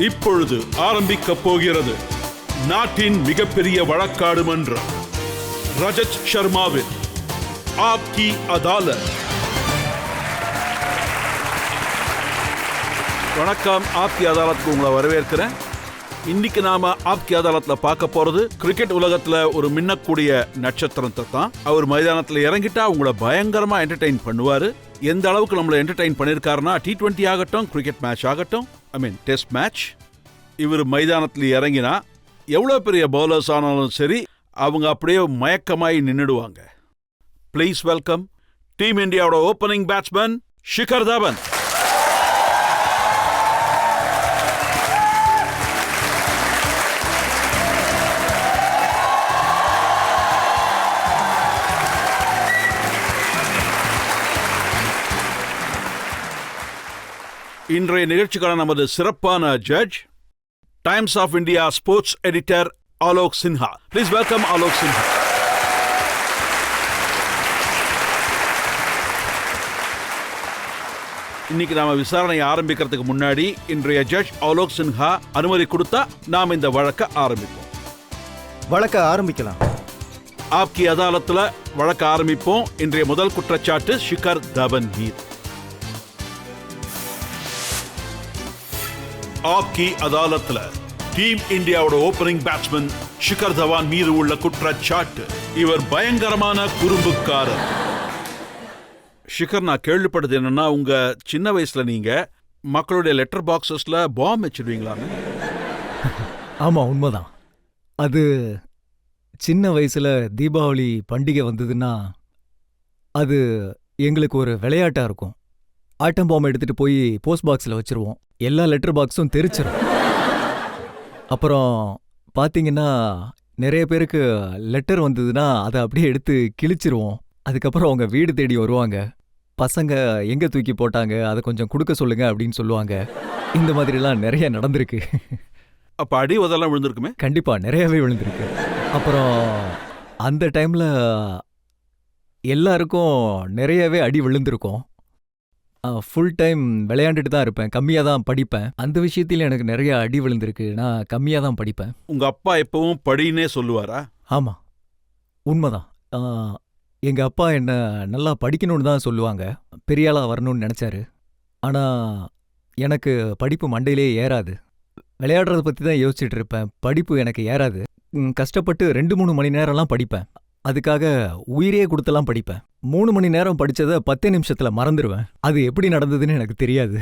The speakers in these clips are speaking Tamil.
இப்பொழுது ஆரம்பிக்கப் போகிறது நாட்டின் மிகப்பெரிய வழக்காடு மன்றம் ரஜத் சர்மாவின் ஆப்கி அதாலத். வணக்கம், ஆப்கி அதாலத்துக்கு உங்களை வரவேற்கிறேன். இன்னைக்கு நாம ஆப்கி அதாலத்ல பார்க்க போறது கிரிக்கெட் உலகத்துல ஒரு மின்னக்கூடிய நட்சத்திரத்தை தான். அவர் மைதானத்துல இறங்கிட்டா உங்களை பயங்கரமா என்டர்டெயின் பண்ணுவாரு. எந்த அளவுக்கு நம்மளை என்டர்டெயின் பண்ணிருக்காருன்னா, T20 ஆகட்டும், கிரிக்கெட் மேட்ச் ஆகட்டும், டெஸ்ட் மேட்ச், இவர் மைதானத்துல இறங்கினா எவ்வளவு பெரிய பவுலர்ஸ் ஆனாலும் சரி, அவங்க அப்படியே மயக்கமாய் நின்னுடுவாங்க. ப்ளீஸ் வெல்கம் டீம் இந்தியாவோட ஓப்பனிங் பேட்ஸ்மேன் ஷிகர் தவன். இன்றைய நிகழ்ச்சிக்கான நமது சிறப்பான judge, times of India sports editor Alok Sinha. Please welcome Alok Sinha. இன்னைக்கு நாம விசாரணையை ஆரம்பிக்கிறதுக்கு முன்னாடி இன்றைய ஜட்ஜ் ஆலோக் சின்ஹா அனுமதி கொடுத்தா நாம் இந்த வழக்கை ஆரம்பிப்போம். வழக்க ஆரம்பிக்கலாம். ஆப்கி அதாலத்துல வழக்க ஆரம்பிப்போம். இன்றைய முதல் குற்றச்சாட்டு ஷிகர் தவன் மீது. ஆப்கி அதாலத்துல டீம் இந்தியாவோட ஓப்பனிங் பேட்ஸ்மேன் ஷிகர் தவான் மீது உள்ள குற்றச்சாட்டு, இவர் பயங்கரமான குறும்புக்காரர். ஷிகர், நான் கேள்விப்பட்டது என்னன்னா, உங்க சின்ன வயசுல நீங்க மக்களுடைய லெட்டர் பாக்ஸஸ்ல பாம் வச்சிருவீங்களான்னு. ஆமா, உண்மைதான். அது சின்ன வயசுல தீபாவளி பண்டிகை வந்ததுன்னா அது எங்களுக்கு ஒரு விளையாட்டா இருக்கும். ஆட்டம் பாம்பை எடுத்துட்டு போய் போஸ்ட் பாக்ஸில் வச்சிருவோம். எல்லா லெட்டர் பாக்ஸும் தெரிச்சிடும். அப்புறம் பார்த்தீங்கன்னா, நிறைய பேருக்கு லெட்டர் வந்ததுன்னா அதை அப்படியே எடுத்து கிழிச்சிருவோம். அதுக்கப்புறம் அவங்க வீடு தேடி வருவாங்க. பசங்க எங்கே தூக்கி போட்டாங்க, அதை கொஞ்சம் கொடுக்க சொல்லுங்க அப்படின்னு சொல்லுவாங்க. இந்த மாதிரிலாம் நிறைய நடந்திருக்கு. அப்போ அடி உதெல்லாம் விழுந்திருக்குமே? கண்டிப்பாக நிறையவே விழுந்திருக்கு. அப்புறம் அந்த டைமில் எல்லாருக்கும் நிறையவே அடி விழுந்திருக்கும். ஃபுல் டைம் விளையாண்டுட்டு தான் இருப்பேன், கம்மியாக தான் படிப்பேன். அந்த விஷயத்தில் எனக்கு நிறைய அடி விழுந்திருக்கு. நான் கம்மியாக தான் படிப்பேன். உங்க அப்பா எப்பவும் படினே சொல்லுவாரா? ஆமாம், உண்மைதான். எங்கள் அப்பா என்ன நல்லா படிக்கணும்னு தான் சொல்லுவாங்க. பெரிய ஆளாக வரணும்னு நினச்சாரு. ஆனால் எனக்கு படிப்பு மண்டையிலே ஏறாது. விளையாடுறத பற்றி தான் யோசிச்சுட்டு இருப்பேன், படிப்பு எனக்கு ஏறாது. கஷ்டப்பட்டு 2-3 மணி நேரம்லாம் படிப்பேன். அதுக்காக உயிரே கொடுத்தெல்லாம் படிப்பேன். 3 மணி நேரம் படித்ததை 10 நிமிஷத்தில் மறந்துடுவேன். அது எப்படி நடந்ததுன்னு எனக்கு தெரியாது.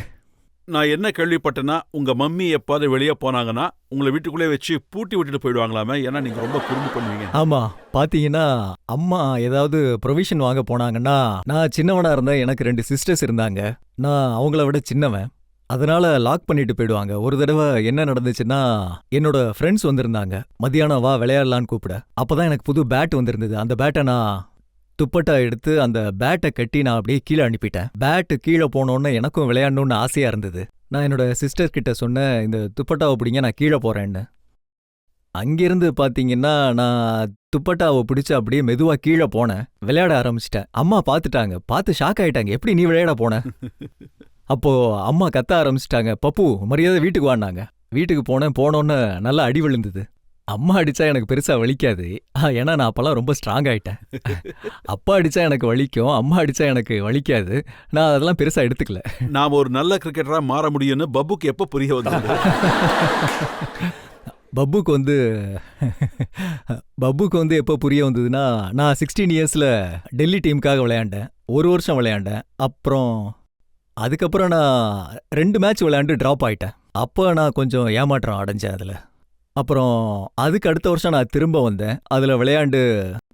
நான் என்ன கேள்விப்பட்டேன்னா, உங்க மம்மி எப்பாவது வெளியே போனாங்கன்னா உங்களை வீட்டுக்குள்ளே வச்சு பூட்டி விட்டுட்டு போயிடுவாங்களாமே, ஏன்னா நீங்க ரொம்ப குறும்பு பண்ணுவீங்க. ஆமாம், பார்த்தீங்கன்னா அம்மா ஏதாவது ப்ரொவிஷன் வாங்க போனாங்கன்னா, நான் சின்னவனா இருந்தேன், எனக்கு 2 சிஸ்டர்ஸ் இருந்தாங்க. நான் அவங்கள விட சின்னவன். அதனால லாக் பண்ணிட்டு போயிடுவாங்க. ஒரு தடவை என்ன நடந்துச்சுன்னா, என்னோட ஃப்ரெண்ட்ஸ் வந்திருந்தாங்க. மத்தியானம் வா விளையாடலான்னு கூப்பிட. அப்பதான் எனக்கு புது பேட் வந்திருந்தது. அந்த பேட்டை நான் துப்பட்டா எடுத்து அந்த பேட்டை கட்டி நான் அப்படியே கீழே அனுப்பிட்டேன். பேட்டு கீழே போனோன்னு எனக்கும் விளையாடணும்னு ஆசையா இருந்தது. நான் என்னோட சிஸ்டர் கிட்ட சொன்னேன், இந்த துப்பட்டாவை பிடிங்க, நான் கீழே போறேன்னு. அங்கிருந்து பாத்தீங்கன்னா, நான் துப்பட்டாவை பிடிச்சு அப்படியே மெதுவா கீழே போனேன். விளையாட ஆரம்பிச்சிட்டேன். அம்மா பார்த்துட்டாங்க. பார்த்து ஷாக் ஆயிட்டாங்க, எப்படி நீ விளையாட போன? அப்போ அம்மா கத்த ஆரம்பிச்சிட்டாங்க, பப்பு மரியாதை வீட்டுக்கு வான்னாங்க. வீட்டுக்கு போனோன்னு நல்லா அடி விழுந்தது. அம்மா அடிச்சா எனக்கு பெருசா வலிக்காது, ஏன்னா நான் அப்பெல்லாம் ரொம்ப ஸ்ட்ராங் ஆயிட்டேன். அப்பா அடிச்சா எனக்கு வலிக்கும், அம்மா அடிச்சா எனக்கு வலிக்காது. நான் அதெல்லாம் பெருசா எடுத்துக்கல. நாம் ஒரு நல்ல கிரிக்கெட்டரா மாற முடியும்னு பப்புக்கு எப்போ புரிய வந்தது? பப்புக்கு வந்து எப்போ புரிய வந்ததுன்னா, நான் 16 இயர்ஸில் டெல்லி டீமுக்காக விளையாண்டேன். 1 வருஷம் விளையாண்டேன். அதுக்கப்புறம் நான் 2 மேட்ச் விளையாண்டு ட்ராப் ஆயிட்டேன். அப்போ நான் கொஞ்சம் ஏமாற்றம் அடைஞ்சேன் அதில். அப்புறம் அதுக்கு அடுத்த வருஷம் நான் திரும்ப வந்தேன். அதில் விளையாண்டு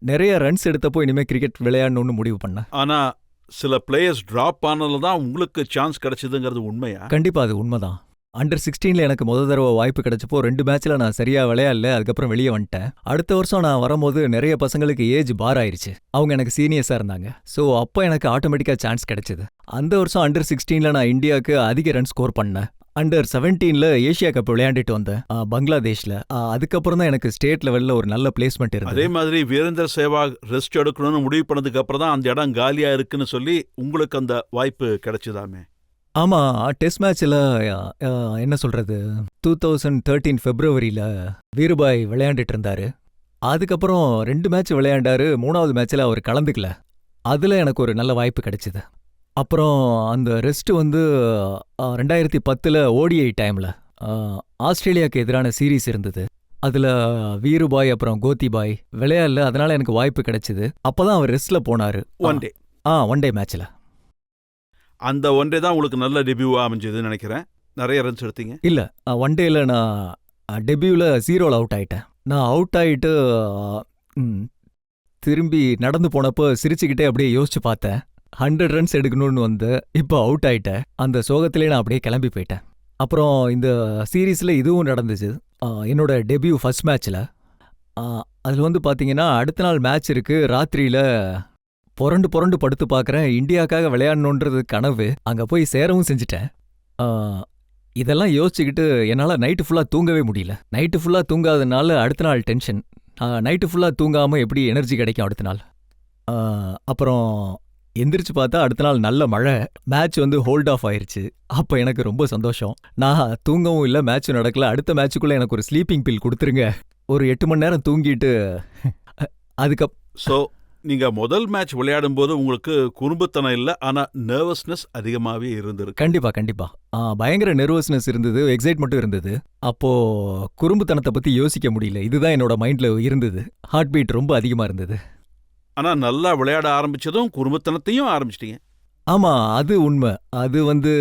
நிறைய ரன்ஸ் எடுத்தப்போ இனிமேல் கிரிக்கெட் விளையாடணும்னு முடிவு பண்ணேன். ஆனால் சில பிளேயர்ஸ் ட்ராப் ஆனதுல தான் உங்களுக்கு சான்ஸ் கிடைச்சதுங்கிறது உண்மையா? கண்டிப்பாக அது உண்மைதான். அண்டர் 16 எனக்கு முதல் தடவை வாய்ப்பு கிடைச்சப்போ 2 மேட்ச்ல நான் சரியா விளையாடல. அதுக்கப்புறம் வெளியே வந்துட்டேன். அடுத்த வருஷம் நான் வரும்போது நிறைய பசங்களுக்கு ஏஜ் பார் ஆயிருச்சு. அவங்க எனக்கு சீனியர்ஸா இருந்தாங்க. ஸோ அப்போ எனக்கு ஆட்டோமேட்டிக்கா சான்ஸ் கிடைச்சது. அந்த வருஷம் அண்டர் 16 நான் இந்தியாவுக்கு அதிக ரன் ஸ்கோர் பண்ணேன். அண்டர் 17 ஏஷியா கப் விளையாண்டுட்டு வந்தேன் பங்களாதேஷ்ல. அதுக்கப்புறம் தான் எனக்கு ஸ்டேட் லெவல்ல ஒரு நல்ல பிளேஸ்மெண்ட் இருந்தது. அதே மாதிரி வீரேந்தர் சேவாக் ரெஸ்ட் எடுக்கணும்னு முடிவு பண்ணதுக்கு அப்புறம் தான் அந்த இடம் காலியா இருக்குன்னு சொல்லி உங்களுக்கு அந்த வாய்ப்பு கிடைச்சதாமே? ஆமா, டெஸ்ட் மேட்ச்ல என்ன சொல்றது 2013 பிப்ரவரியில வீருபாய் விளையாண்டுட்டு இருந்தாரு. அதுக்கப்புறம் 2 மேட்ச் விளையாண்டாரு. 3வது மேட்ச்ல அவர் கலந்துக்கல. அதுல எனக்கு ஒரு நல்ல வாய்ப்பு கிடைச்சது. அப்புறம் அந்த ரெஸ்ட் வந்து 2010ல ஓடிஐ டைம்ல ஆஸ்திரேலியாவுக்கு எதிரான சீரீஸ் இருந்தது. அதுல வீருபாய் அப்புறம் கோத்திபாய் விளையாடல. அதனால எனக்கு வாய்ப்பு கிடைச்சது. அப்பதான் அவர் ரெஸ்ட்ல போனாரு. ஒன் டே ஒன் டே மேட்ச்ல. அந்த ஒன் டே தான் உங்களுக்கு நல்ல டெபியூவா அமைஞ்சதுன்னு நினைக்கிறேன். நிறைய ரன்ஸ் எடுத்தீங்க. இல்ல, ஒன் டேல நான் டெபியூல 0ல அவுட் ஆயிட்டேன். நான் அவுட் ஆயிட்டு திரும்பி நடந்து போனப்போ சிரிச்சுக்கிட்டே அப்படியே யோசிச்சு பார்த்தேன். 100 ரன்ஸ் எடுக்கணும்னு வந்து இப்போ அவுட் ஆயிட்டேன். அந்த சோகத்திலே நான் அப்படியே கிளம்பி போயிட்டேன். அப்புறம் இந்த சீரீஸ்ல இதுவும் நடந்துச்சு. என்னோட டெபியூ ஃபர்ஸ்ட் மேட்ச்ல அதில் வந்து பார்த்தீங்கன்னா அடுத்த நாள் மேட்ச் இருக்கு. ராத்திரியில புரண்டு புரண்டு படுத்து பார்க்குறேன். இந்தியாவுக்காக விளையாடணுன்றது கனவு. அங்கே போய் சேரவும் செஞ்சுட்டேன். இதெல்லாம் யோசிச்சுக்கிட்டு என்னால் நைட்டு ஃபுல்லாக தூங்கவே முடியல. நைட்டு ஃபுல்லாக தூங்காதனால அடுத்த நாள் டென்ஷன். நைட்டு ஃபுல்லாக தூங்காமல் எப்படி எனர்ஜி கிடைக்கும் அடுத்த நாள்? அப்புறம் எந்திரிச்சு பார்த்தா அடுத்த நாள் நல்ல மழை. மேட்ச் வந்து ஹோல்ட் ஆஃப் ஆயிருச்சு. அப்போ எனக்கு ரொம்ப சந்தோஷம். நான் தூங்கவும் இல்லை, மேட்சும் நடக்கல. அடுத்த மேட்சுக்குள்ளே எனக்கு ஒரு ஸ்லீப்பிங் பில் கொடுத்துருங்க. ஒரு 8 மணி நேரம் தூங்கிட்டு ஸோ நீங்கள் முதல் மேட்ச் விளையாடும் போது உங்களுக்கு குறும்புத்தனம் இல்லை, ஆனால் நர்வஸ்னஸ் அதிகமாகவே இருந்திருக்கு. கண்டிப்பா பயங்கர நெர்வஸ்னஸ் இருந்தது, எக்ஸைட்மெண்ட்டும் இருந்தது. அப்போ குறும்புத்தனத்தை பத்தி யோசிக்க முடியல. இதுதான் என்னோட மைண்ட்ல இருந்தது. ஹார்ட் பீட் ரொம்ப அதிகமா இருந்தது. ஆனால் நல்லா விளையாட ஆரம்பிச்சதும் குறும்புத்தனத்தையும் ஆரம்பிச்சிட்டீங்க. ஆமா, அது உண்மை. அது வந்து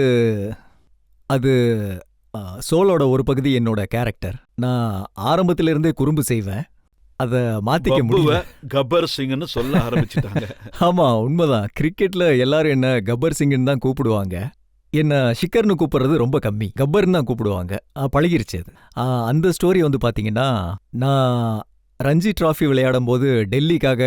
அது சோலோட ஒரு பகுதி என்னோட கேரக்டர். நான் ஆரம்பத்துல இருந்தே குறும்பு செய்வேன். அதை மாத்திக்க முடியல. கப்பர் சிங்னு சொல்ல ஆரம்பிச்சிட்டாங்க. ஆமா, உண்மைதான். கிரிக்கெட்ல எல்லாரும் என்ன கப்பர் சிங்னு தான் கூப்பிடுவாங்க. என்ன ஷிக்கர்னு கூப்பிடுறது ரொம்ப கம்மி. கப்பர்னு தான் கூப்பிடுவாங்க. பழகிருச்சு அது. அந்த ஸ்டோரி வந்து பாத்தீங்கன்னா, நான் ரஞ்சி டிராஃபி விளையாடும் போது டெல்லிக்காக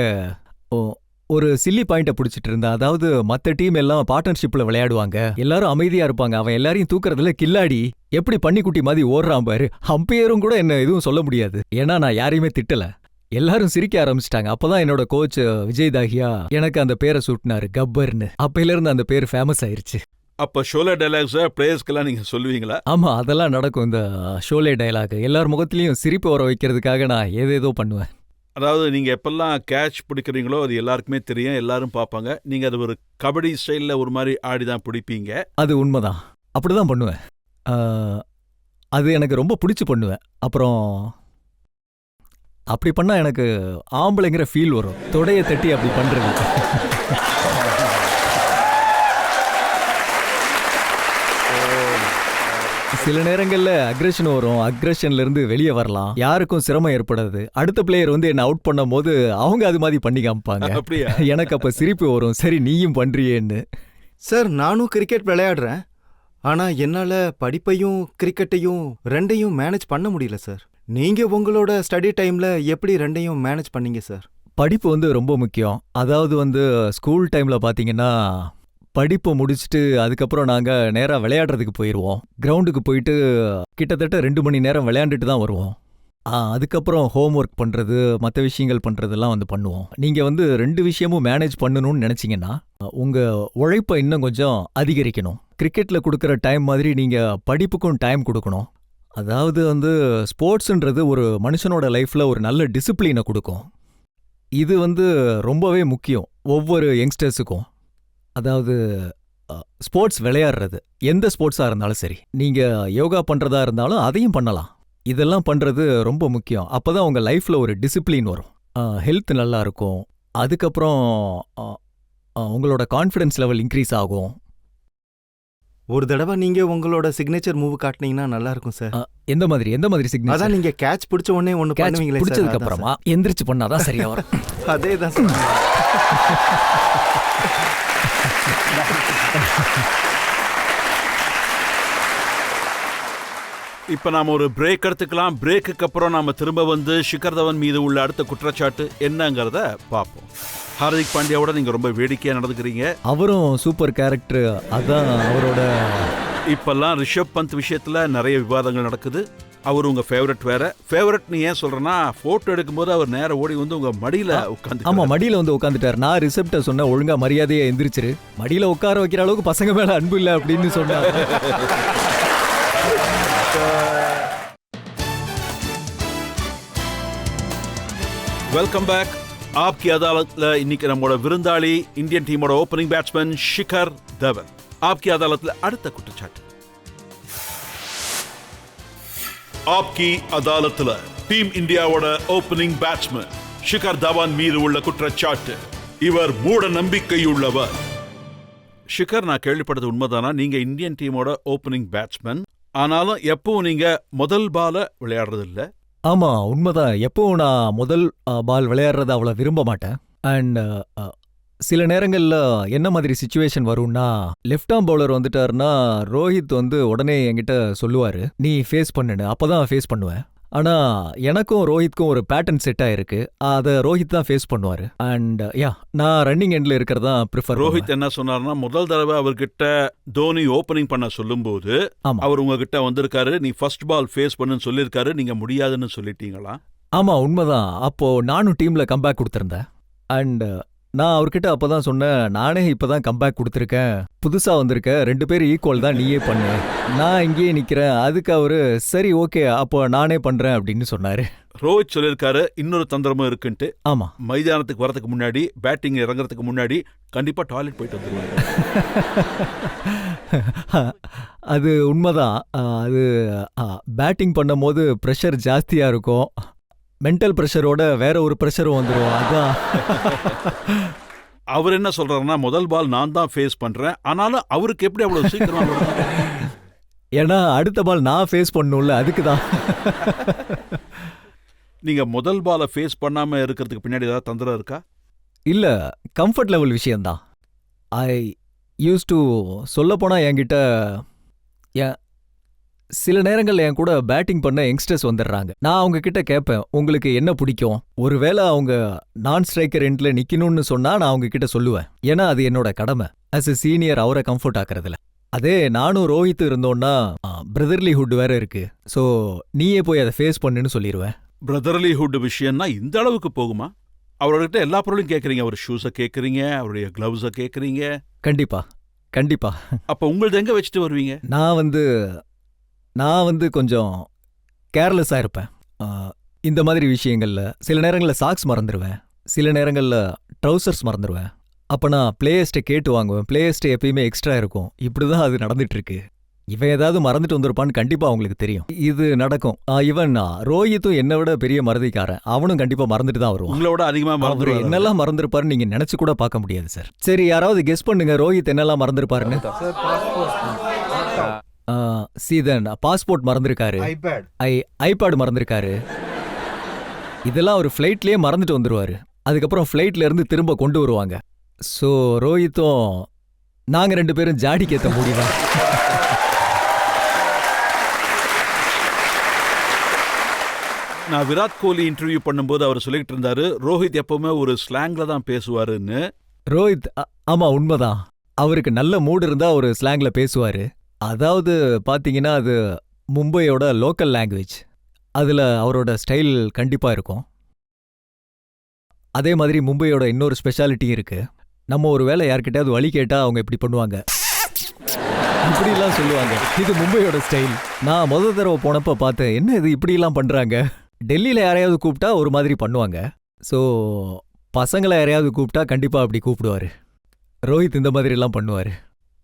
ஒரு சில்லி பாயிண்ட்டை பிடிச்சிட்டு இருந்தேன். அதாவது மற்ற டீம் எல்லாம் பார்ட்னர்ஷிப்ல விளையாடுவாங்க. எல்லாரும் அமைதியா இருப்பாங்க. அவன் எல்லாரையும் தூக்குறதுல கில்லாடி எப்படி பன்னிக்குட்டி மாதிரி ஓடுறான் பாரு. அம்பையரும் கூட என்ன எதுவும் சொல்ல முடியாது. ஏன்னா நான் யாரையுமே திட்டல. எல்லாரும் சிரிக்க ஆரம்பிச்சிட்டாங்க. அப்பதான் என்னோட கோச் விஜய் தாஹியா எனக்கு அந்த பேரை சூட்டினாரு, கப்பர்னு. அப்பையில இருந்து அந்த பேர் ஃபேமஸ் ஆயிருச்சு. அப்ப ஷோலே டயலாக்ஸ் பிளேயர்ஸ்க்கெல்லாம் நீங்க சொல்லுவீங்களா? ஆமா, அதெல்லாம் நடக்கும். இந்த ஷோலே டயலாக் எல்லார் முகத்திலையும் சிரிப்பு வர வைக்கிறதுக்காக நான் ஏதேதோ பண்ணுவேன். அதாவது நீங்க எப்பெல்லாம் கேட்ச் பிடிக்கிறீங்களோ அது எல்லாருக்குமே தெரியும், எல்லாரும் பார்ப்பாங்க. நீங்க அது ஒரு கபடி ஸ்டைல்ல ஒரு மாதிரி ஆடிதான் பிடிப்பீங்க. அது உண்மைதான். அப்படிதான் பண்ணுவேன். அது எனக்கு ரொம்ப பிடிச்சு பண்ணுவேன். அப்புறம் அப்படி பண்ணா எனக்கு ஆம்பளைங்கிற ஃபீல் வரும். தொடைய தட்டி அப்படி பண்றது. சில நேரங்கள்ல அக்ரெஷன் வரும். அக்ரெஷன்ல இருந்து வெளியே வரலாம். யாருக்கும் சிரமம் ஏற்படாது. அடுத்த பிளேயர் வந்து என்ன அவுட் பண்ணும் போது அவங்க அது மாதிரி பண்ணி காமிப்பாங்க. எனக்கு அப்ப சிரிப்பு வரும். சரி நீயும் பண்றியேன்னு. சார், நானும் கிரிக்கெட் விளையாடுறேன். ஆனா என்னால படிப்பையும் கிரிக்கெட்டையும் ரெண்டையும் மேனேஜ் பண்ண முடியல சார். நீங்க உங்களோட ஸ்டடி டைம்ல எப்படி ரெண்டையும் மேனேஜ் பண்ணீங்க சார்? படிப்பு வந்து ரொம்ப முக்கியம். அதாவது வந்து ஸ்கூல் டைம்ல பாத்தீங்கன்னா படிப்பை முடிச்சுட்டு அதுக்கப்புறம் நாங்கள் நேராக விளையாடுறதுக்கு போயிடுவோம். கிரவுண்டுக்கு போயிட்டு கிட்டத்தட்ட 2 மணி நேரம் விளையாண்டுட்டு தான் வருவோம். அதுக்கப்புறம் ஹோம் ஒர்க் பண்ணுறது, மற்ற விஷயங்கள் பண்ணுறதெல்லாம் வந்து பண்ணுவோம். நீங்கள் வந்து 2 விஷயமும் மேனேஜ் பண்ணணும்னு நினச்சிங்கன்னா உங்கள் உழைப்பை இன்னும் கொஞ்சம் அதிகரிக்கணும். கிரிக்கெட்டில் கொடுக்குற டைம் மாதிரி நீங்கள் படிப்புக்கும் டைம் கொடுக்கணும். அதாவது வந்து ஸ்போர்ட்ஸுன்றது ஒரு மனுஷனோட லைஃப்பில் ஒரு நல்ல டிசிப்ளினை கொடுக்கும். இது வந்து ரொம்பவே முக்கியம் ஒவ்வொரு யங்ஸ்டர்ஸுக்கும். அதாவது ஸ்போர்ட்ஸ் விளையாடுறது எந்த ஸ்போர்ட்ஸாக இருந்தாலும் சரி, நீங்கள் யோகா பண்ணுறதா இருந்தாலும் அதையும் பண்ணலாம். இதெல்லாம் பண்ணுறது ரொம்ப முக்கியம். அப்போ தான் உங்கள் லைஃப்பில் ஒரு டிசிப்ளின் வரும், ஹெல்த் நல்லா இருக்கும். அதுக்கப்புறம் உங்களோட கான்ஃபிடன்ஸ் லெவல் இன்க்ரீஸ் ஆகும். ஒரு தடவை நீங்க உங்களோட சிக்னேச்சர் மூவ் காட்டினீங்கன்னா நல்லா இருக்கும் சார். எந்த மாதிரி சிக்னேச்சர்? அதான் நீங்க கேட்ச் பிடிச்ச உடனே ஒன்னு பண்ணுவீங்களே சார். பிடிச்சதுக்கு அப்புறமா எந்திரிச்சு பண்ணாதான் சரியா வரும். அதேதான் சார். இப்ப நாம ஒரு பிரேக் எடுத்துக்கலாம். பிரேக்குக்கு அப்புறம் நாம திரும்ப வந்து ஷிகர் தவன் மீது உள்ள அடுத்த குற்றச்சாட்டு என்னங்கறத பார்ப்போம். ஹார்திக் பாண்டியாவோட நீங்க ரொம்ப வேடிக்கையா நடந்துக்கிறீங்க. அவரும் சூப்பர் கேரக்டர். அதான் அவரோட. இப்பெல்லாம் ரிஷப் பந்த் விஷயத்துல நிறைய விவாதங்கள் நடக்குது. அவர் உங்க ஃபேவரட் வேற. ஃபேவரட் நீ ஏன் சொல்றேன்னா, போட்டோ எடுக்கும்போது அவர் நேரா ஓடி வந்து உங்க மடியில உட்கார்ந்து. ஆமா, மடியில வந்து உட்காந்துட்டார். நான் ரிசப்ட சொன்ன ஒழுங்கா மரியாதையா எந்திரிச்சிரு, மடியில உட்கார வைக்கிற அளவுக்கு பசங்க மேல அன்பு இல்ல அப்படின்னு சொன்னார். Welcome back. ஆப்கி அதாலத்ல இன்னைக்கு நம்மோட விருந்தாளி இந்தியன் டீமோட ஓப்பனிங் பேட்ஸ்மேன் ஷிகர் தவன். ஆப்கி அதாலத்ல அடுத்த குற்றச்சாட்டு. ஆப்கி அதாலத்ல டீம் இந்தியாவோட ஓப்பனிங் பேட்ஸ்மேன் ஷிகர் தவான் மீது உள்ள குற்றச்சாட்டு, இவர் மூட நம்பிக்கையுள்ளவர். ஷிகர், நான் கேள்விப்பட்டது உண்மைதானா? நீங்க இந்தியன் டீமோட ஓப்பனிங் பேட்ஸ்மேன், ஆனாலும் எப்பவும் நீங்க முதல் பால விளையாடுறது இல்ல. ஆமா, உண்மைதான். எப்பவும் நான் முதல் பால் விளையாடுறத அவ்வளோ விரும்ப மாட்டேன். அண்ட் சில நேரங்களில் என்ன மாதிரி சுச்சுவேஷன் வரும்னா, லெஃப்ட் ஆர்ம் பவுலர் வந்துட்டாருன்னா ரோஹித் வந்து உடனே என்கிட்ட சொல்லுவார், நீ ஃபேஸ் பண்ணுன்னு. அப்போ தான் ஃபேஸ் பண்ணுவேன். ஆனால் எனக்கும் ரோஹித்க்கும் ஒரு பேட்டர்ன் செட் ஆயிருக்கு. அதை ரோஹித் தான் ஃபேஸ் பண்ணுவார். அண்ட் நான் ரன்னிங் எண்டில் இருக்கிறதா ப்ரிஃபர். ரோஹித் என்ன சொன்னார்னா, முதல் தடவை அவர்கிட்ட தோனி ஓப்பனிங் பண்ண சொல்லும்போது அவர் உங்ககிட்ட வந்திருக்காரு, நீ ஃபர்ஸ்ட் பால் ஃபேஸ் பண்ணுன்னு சொல்லியிருக்காரு, நீங்க முடியாதுன்னு சொல்லிட்டீங்களா? ஆமா, உண்மைதான். அப்போ நானும் டீம்ல கம்பேக் கொடுத்துருந்தேன். அண்ட் நான் அவர்கிட்ட அப்பதான் சொன்னேன், நானே இப்பதான் கம்பேக் கொடுத்துருக்கேன், புதுசா வந்திருக்கேன், 2 பேரும் ஈக்குவல் தான், நீயே பண்ணு, நான் இங்கேயே நிக்கிறேன். அதுக்கு அவரு சரி ஓகே அப்போ நானே பண்றேன் அப்படின்னு சொன்னாரு. ரோஹித் சொல்லியிருக்காரு இன்னொரு தந்திரமும் இருக்குன்ட்டு. ஆமா, மைதானத்துக்கு வரதுக்கு முன்னாடி, பேட்டிங் இறங்குறதுக்கு முன்னாடி கண்டிப்பா டாய்லெட் போயிட்டு வந்துருவாரு. அது உண்மைதான். அது பேட்டிங் பண்ணும் போது ப்ரெஷர் ஜாஸ்தியா இருக்கும், மென்டல் ப்ரெஷரோட வேற ஒரு ப்ரெஷரும் வந்துடும். அதான் அவர் என்ன சொல்றாருன்னா, முதல் பால் நான் தான் ஃபேஸ் பண்றேன், ஆனாலும் அவருக்கு எப்படி அவ்வளவு சீக்கிரம் ஏன்னா அடுத்த பால் நான் ஃபேஸ் பண்ணும்ல, அதுக்கு தான். நீங்க முதல் பாலை ஃபேஸ் பண்ணாம இருக்கிறதுக்கு பின்னாடி ஏதாவது தந்திரம் இருக்கா? இல்ல, கம்ஃபர்ட் லெவல் விஷயம்தான். ஐ யூஸ் டு சொல்லப்போனா என்கிட்ட சில நேரங்கள் என் கூட பேட்டிங் பண்ண யங்ஸ்டர்ஸ் வந்துடுறாங்க. நான் அவங்க கிட்ட கேட்பேன், உங்களுக்கு என்ன பிடிக்கும்? ஒருவேளை அவங்க நான் ஸ்ட்ரைக்கர் எண்ட்ல நிக்கணும்னு சொன்னா நான் அவங்க கிட்ட சொல்லுவேன். ஏன்னா அது என்னோட கடமை அஸ் எ சீனியர், அவரை கம்ஃபர்ட் ஆக்குறதுல. அதே நானும் ரோஹித் இருந்தோம்னா பிரதர்லிஹுட் வேற இருக்கு, ஸோ நீயே போய் அதை ஃபேஸ் பண்ணுன்னு சொல்லிடுவேன். பிரதர்லிஹுட் விஷயம்னா இந்த அளவுக்கு போகுமா? அவர்கிட்ட எல்லா பொருளையும் கேட்குறீங்க, அவர் ஷூஸை கேட்குறீங்க, அவருடைய கிளவுஸை கேட்குறீங்க. கண்டிப்பா கண்டிப்பா. அப்போ உங்களது எங்க வச்சுட்டு வருவீங்க? நான் வந்து கொஞ்சம் கேர்லெஸ்ஸாக இருப்பேன் இந்த மாதிரி விஷயங்கள்ல. சில நேரங்களில் சாக்ஸ் மறந்துடுவேன், சில நேரங்களில் ட்ரௌசர்ஸ் மறந்துடுவேன். அப்போ நான் பிளேயர்ஸ்ட்டை கேட்டு வாங்குவேன். பிளேயர்ஸ்ட்டை எப்பயுமே எக்ஸ்ட்ரா இருக்கும். இப்படி தான் அது நடந்துட்டு இருக்கு. இவன் ஏதாவது மறந்துட்டு வந்திருப்பான்னு கண்டிப்பாக அவங்களுக்கு தெரியும், இது நடக்கும். ஈவன் ரோஹித்தும் என்னை விட பெரிய மறதிக்காரன், அவனும் கண்டிப்பாக மறந்துட்டு தான் வருவான். உங்களோட அதிகமாக மறந்துடுவார். என்னெல்லாம் மறந்துருப்பாருன்னு நீங்கள் நினச்சி கூட பார்க்க முடியாது சார். சரி, யாராவது கெஸ் பண்ணுங்க ரோஹித் என்னெல்லாம் மறந்துருப்பாருன்னு. சீதன் பாஸ்போர்ட் மறந்துருக்காரு, ஐபேட் மறந்துருக்காரு. இதெல்லாம் ஒரு ஃப்ளைட்லயே மறந்துட்டு வந்துருவாரு. அதுக்கப்புறம் ஃப்ளைட்ல இருந்து திரும்ப கொண்டு வருவாங்க. ஸோ ரோஹித்தும் நாங்க 2 பேரும் ஜாடிக்கு ஏற்ற முடியும். நான் விராட் கோலி இன்டர்வியூ பண்ணும்போது அவர் சொல்லிட்டு இருந்தாரு, ரோஹித் எப்பவுமே ஒரு ஸ்லாங்ல தான் பேசுவாருன்னு. ரோஹித் ஆமா உண்மைதான். அவருக்கு நல்ல மூடு இருந்தா ஒரு ஸ்லாங்ல பேசுவாரு. அதாவது பாத்தீங்கன்னா அது மும்பையோட லோக்கல் லாங்குவேஜ், அதுல அவரோட ஸ்டைல் கண்டிப்பா இருக்கும். அதே மாதிரி மும்பையோட இன்னொரு ஸ்பெஷாலிட்டி இருக்கு. நம்ம ஒரு வேளை யார்கிட்டயாவது வழி கேட்டா அவங்க இப்படி பண்ணுவாங்க, இப்படிலாம் சொல்லுவாங்க. இது மும்பையோட ஸ்டைல். நான் முதல் தடவை போனப்ப பார்த்தேன், என்ன இது இப்படிலாம் பண்றாங்க. டெல்லியில யாரையாவது கூப்பிட்டா ஒரு மாதிரி பண்ணுவாங்க. ஸோ பசங்களை யாரையாவது கூப்பிட்டா கண்டிப்பா அப்படி கூப்பிடுவாரு. ரோஹித் இந்த மாதிரி எல்லாம் பண்ணுவாரு.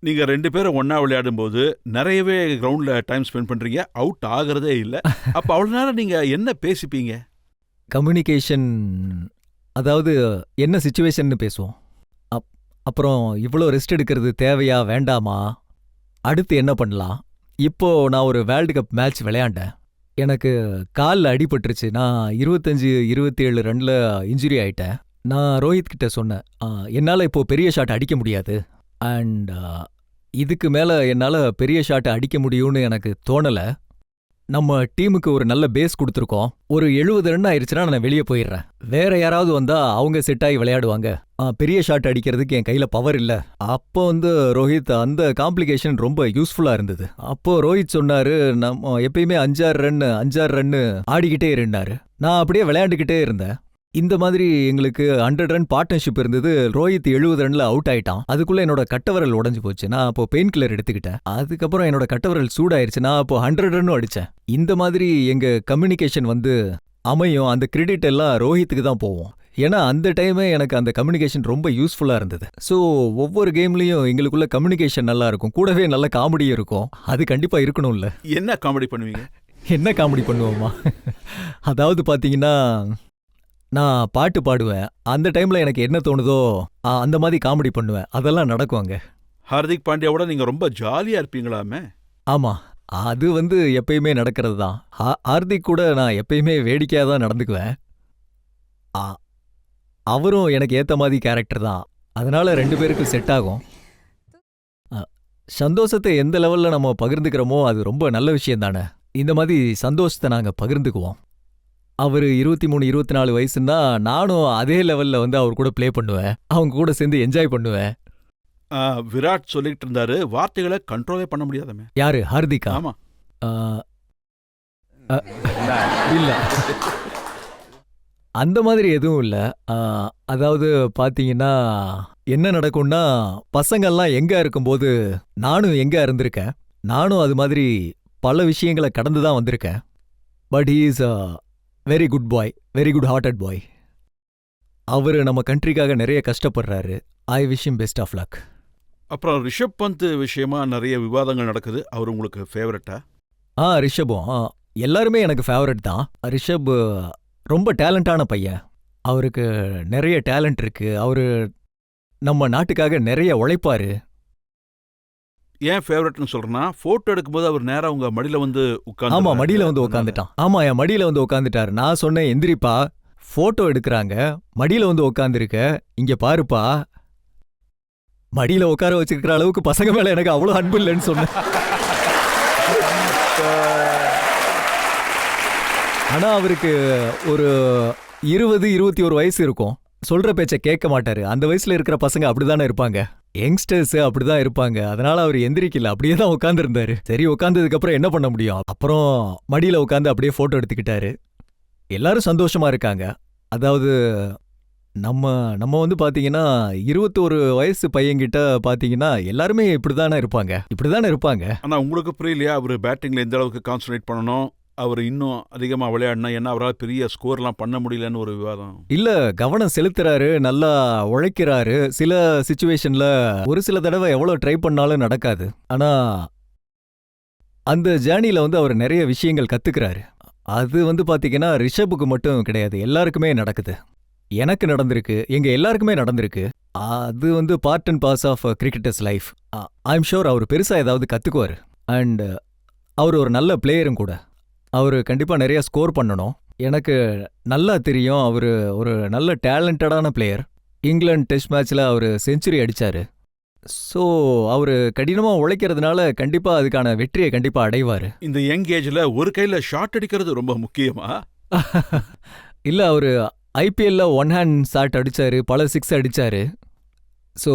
நீங்க 2 பேரும் ஒன்னா விளையாடும் போது நிறையவே கிரவுண்ட்ல டைம் ஸ்பெண்ட் பண்றீங்க, அவுட் ஆகிறதே இல்ல. அப்ப அவ்வளவு நேரம் நீங்க என்ன பேசிப்பீங்க? கம்யூனிகேஷன், அதாவது என்ன சிச்சுவேஷன்னு பேசுவோம். அப்புறம் இவ்வளோ ரெஸ்ட் எடுக்கிறது தேவையா வேண்டாமா, அடுத்து என்ன பண்ணலாம். இப்போ நான் ஒரு வேர்ல்டு கப் மேட்ச் விளையாண்டேன். எனக்கு காலில் அடிபட்டுருச்சு. நான் 25-27 ரன்ல இன்ஜுரி ஆயிட்டேன். நான் ரோஹித் கிட்ட சொன்னேன், என்னால் இப்போ பெரிய ஷாட் அடிக்க முடியாது, அண்ட் இதுக்கு மேலே என்னால் பெரிய ஷாட் அடிக்க முடியும்னு எனக்கு தோணலை. நம்ம டீமுக்கு ஒரு நல்ல பேஸ் கொடுத்துருக்கோம். ஒரு 70 ரன் ஆயிருச்சுன்னா நான் வெளியே போயிடுறேன். வேற யாராவது வந்தா அவங்க செட் ஆகி விளையாடுவாங்க. பெரிய ஷாட் அடிக்கிறதுக்கு என் கையில பவர் இல்ல. அப்போ ரோஹித் அந்த காம்ப்ளிகேஷன் ரொம்ப யூஸ்ஃபுல்லா இருந்தது. அப்போ ரோஹித் சொன்னாரு, நம்ம எப்பயுமே 5-6 ரன் ஆடிக்கிட்டே இருந்தாரு. நான் அப்படியே விளையாண்டுக்கிட்டே இருந்தேன். இந்த மாதிரி எங்களுக்கு 100 ரன் பார்ட்னர்ஷிப் இருந்தது. ரோஹித் 70 ரன்ல அவுட் ஆயிட்டான். அதுக்குள்ள என்னோட கட்டவரல் உடைஞ்சு போச்சு. நான் அப்போ பெயின் கில்லர் எடுத்துக்கிட்டேன். அதுக்கப்புறம் என்னோட கட்டவரல் சூடாயிருச்சு. நான் அப்போ 100 ரன்னும் அடிச்சேன். இந்த மாதிரி எங்க கம்யூனிகேஷன் அமையும். அந்த கிரெடிட் எல்லாம் ரோஹித்துக்கு தான் போவோம். ஏன்னா அந்த டைமே எனக்கு அந்த கம்யூனிகேஷன் ரொம்ப யூஸ்ஃபுல்லா இருந்தது. ஸோ ஒவ்வொரு கேம்லயும் எங்களுக்குள்ள கம்யூனிகேஷன் நல்லா இருக்கும். கூடவே நல்ல காமெடியும் இருக்கும். அது கண்டிப்பா இருக்கணும்ல. என்ன காமெடி பண்ணுவீங்க? என்ன காமெடி பண்ணுவோமா? அதாவது பாத்தீங்கன்னா, நான் பாட்டு பாடுவேன். அந்த டைம்ல எனக்கு என்ன தோணுதோ அந்த மாதிரி காமெடி பண்ணுவேன். அதெல்லாம் நடக்குவாங்க. ஹார்திக் பாண்டியாவோட நீங்க ரொம்ப ஜாலியா இருப்பீங்களாமே. ஆமா, அது எப்பயுமே நடக்கிறது தான். ஹார்திக் கூட நான் எப்பயுமே வேடிக்கையா தான் நடந்துக்குவேன். அவரும் எனக்கு ஏத்த மாதிரி கேரக்டர் தான். அதனால 2 பேருக்கும் செட் ஆகும். சந்தோஷத்தை எந்த லெவல்ல நம்ம பகிர்ந்துக்கிறோமோ அது ரொம்ப நல்ல விஷயம் தானே. இந்த மாதிரி சந்தோஷத்தை நாங்க பகிர்ந்துக்குவோம். அவரு 23, 24 வயசுன்னா நானும் அதே லெவல்ல அவர் கூட ப்ளே பண்ணுவேன். அவங்க கூட சேர்ந்து என்ஜாய் பண்ணுவேன். விராட் சொல்லிட்டு இருந்தாரு, வார்த்தைகளை கண்ட்ரோலே பண்ண முடியாதமே. யாரு? ஹார்திகா? ஆமா. இல்ல, அந்த மாதிரி எதுவும் இல்ல. அதாவது பாத்தீங்கன்னா என்ன நடக்கும்னா, பசங்கள்லாம் எங்க இருக்கும்போது நானும் எங்க இருந்திருக்கேன். நானும் அது மாதிரி பல விஷயங்களை கடந்து தான் வந்திருக்கேன். But he is very good boy, very good hearted boy. அவரு நம்ம கண்ட்ரிக்காக நிறைய கஷ்டப்படுறாரு. I wish him best of luck. அப்புறம் ரிஷப் பந்த் விஷயமா நிறைய விவாதங்கள் நடக்குது. அவர் உங்களுக்கு ஃபேவரட்டா? ரிஷபும் எல்லாருமே எனக்கு ஃபேவரட் தான். ரிஷப் ரொம்ப டேலண்டான பையன். அவருக்கு நிறைய டேலண்ட் இருக்கு. அவரு நம்ம நாட்டுக்காக நிறைய உழைப்பாரு. ஏன் ஃபேவரட்னு சொல்றேன்னா, போட்டோ எடுக்கும்போது அவர் நேரா உங்க மடியில உட்கார்ந்து. ஆமா, மடியில உட்காந்துட்டான். ஆமா, என் மடியில உட்காந்துட்டாரு. நான் சொன்னேன், எந்திரிப்பா, போட்டோ எடுக்கிறாங்க, மடியில உட்காந்துருக்க, இங்க பாருப்பா. மடியில உட்கார வச்சிருக்கிற அளவுக்கு பசங்க மேல எனக்கு அவ்வளவு அன்பு இல்லைன்னு சொன்னேன். ஆனா அவருக்கு ஒரு 20, 21 வயசு இருக்கும். சொல்ற பேச்ச கேட்க மாட்டாரு. அந்த வயசுல இருக்கிற பசங்க அப்படிதானே இருப்பாங்க. யங்ஸ்டர்ஸ் அப்படிதான் இருப்பாங்க. அதனால அவர் எந்திரிக்கல, அப்படியே தான் உட்கார்ந்துருந்தாரு. சரி, உட்கார்ந்ததுக்கு அப்புறம் என்ன பண்ண முடியும்? அப்புறம் மடியில உட்கார்ந்து அப்படியே போட்டோ எடுத்துக்கிட்டாரு. எல்லாரும் சந்தோஷமா இருக்காங்க. அதாவது நம்ம பாத்தீங்கன்னா 21 வயசு பையன்கிட்ட பாத்தீங்கன்னா எல்லாருமே இப்படிதானே இருப்பாங்க. ஆனா உங்களுக்கு புரியலையா, அவர் பேட்டிங்ல எந்த அளவுக்கு கான்சன்ட்ரேட் பண்ணணும், அவர் இன்னும் அதிகமா விளையாடினா என்ன அவரால் பெரிய ஸ்கோர்லாம் பண்ண முடியலன்னு ஒரு விவாதம். இல்ல, கவனம் செலுத்துறாரு, நல்லா உழைக்கிறாரு. சில சிச்சுவேஷன்ல ஒரு சில தடவை எவ்வளவு ட்ரை பண்ணாலும் நடக்காது. ஆனா அந்த ஜேர்னில அவர் நிறைய விஷயங்கள் கத்துக்கிறாரு. அது பாத்தீங்கன்னா ரிஷபுக்கு மட்டும் கிடையாது, எல்லாருக்குமே நடக்குது. எனக்கு நடந்திருக்கு, எங்க எல்லாருக்குமே நடந்திருக்கு. அது part and parts of cricketers life. I am sure அவர் பெருசா ஏதாவது கத்துக்குவாரு. அண்ட் அவர் ஒரு நல்ல பிளேயரும் கூட. அவரு கண்டிப்பா நிறைய ஸ்கோர் பண்ணணும். எனக்கு நல்லா தெரியும், அவரு ஒரு நல்ல டேலண்டடான பிளேயர். இங்கிலாந்து டெஸ்ட் மேட்ச்ல அவரு செஞ்சுரி அடிச்சாரு. ஸோ அவரு கடினமா உழைக்கிறதுனால கண்டிப்பா அதுக்கான வெற்றியை கண்டிப்பா அடைவாரு. இந்த யங் ஏஜ்ல ஒரு கையில ஷாட் அடிக்கிறது ரொம்ப முக்கியமா? இல்ல, அவரு ஐபிஎல்ல 1 ஹேண்ட் ஷாட் அடிச்சாரு, பல 6 அடிச்சாரு. ஸோ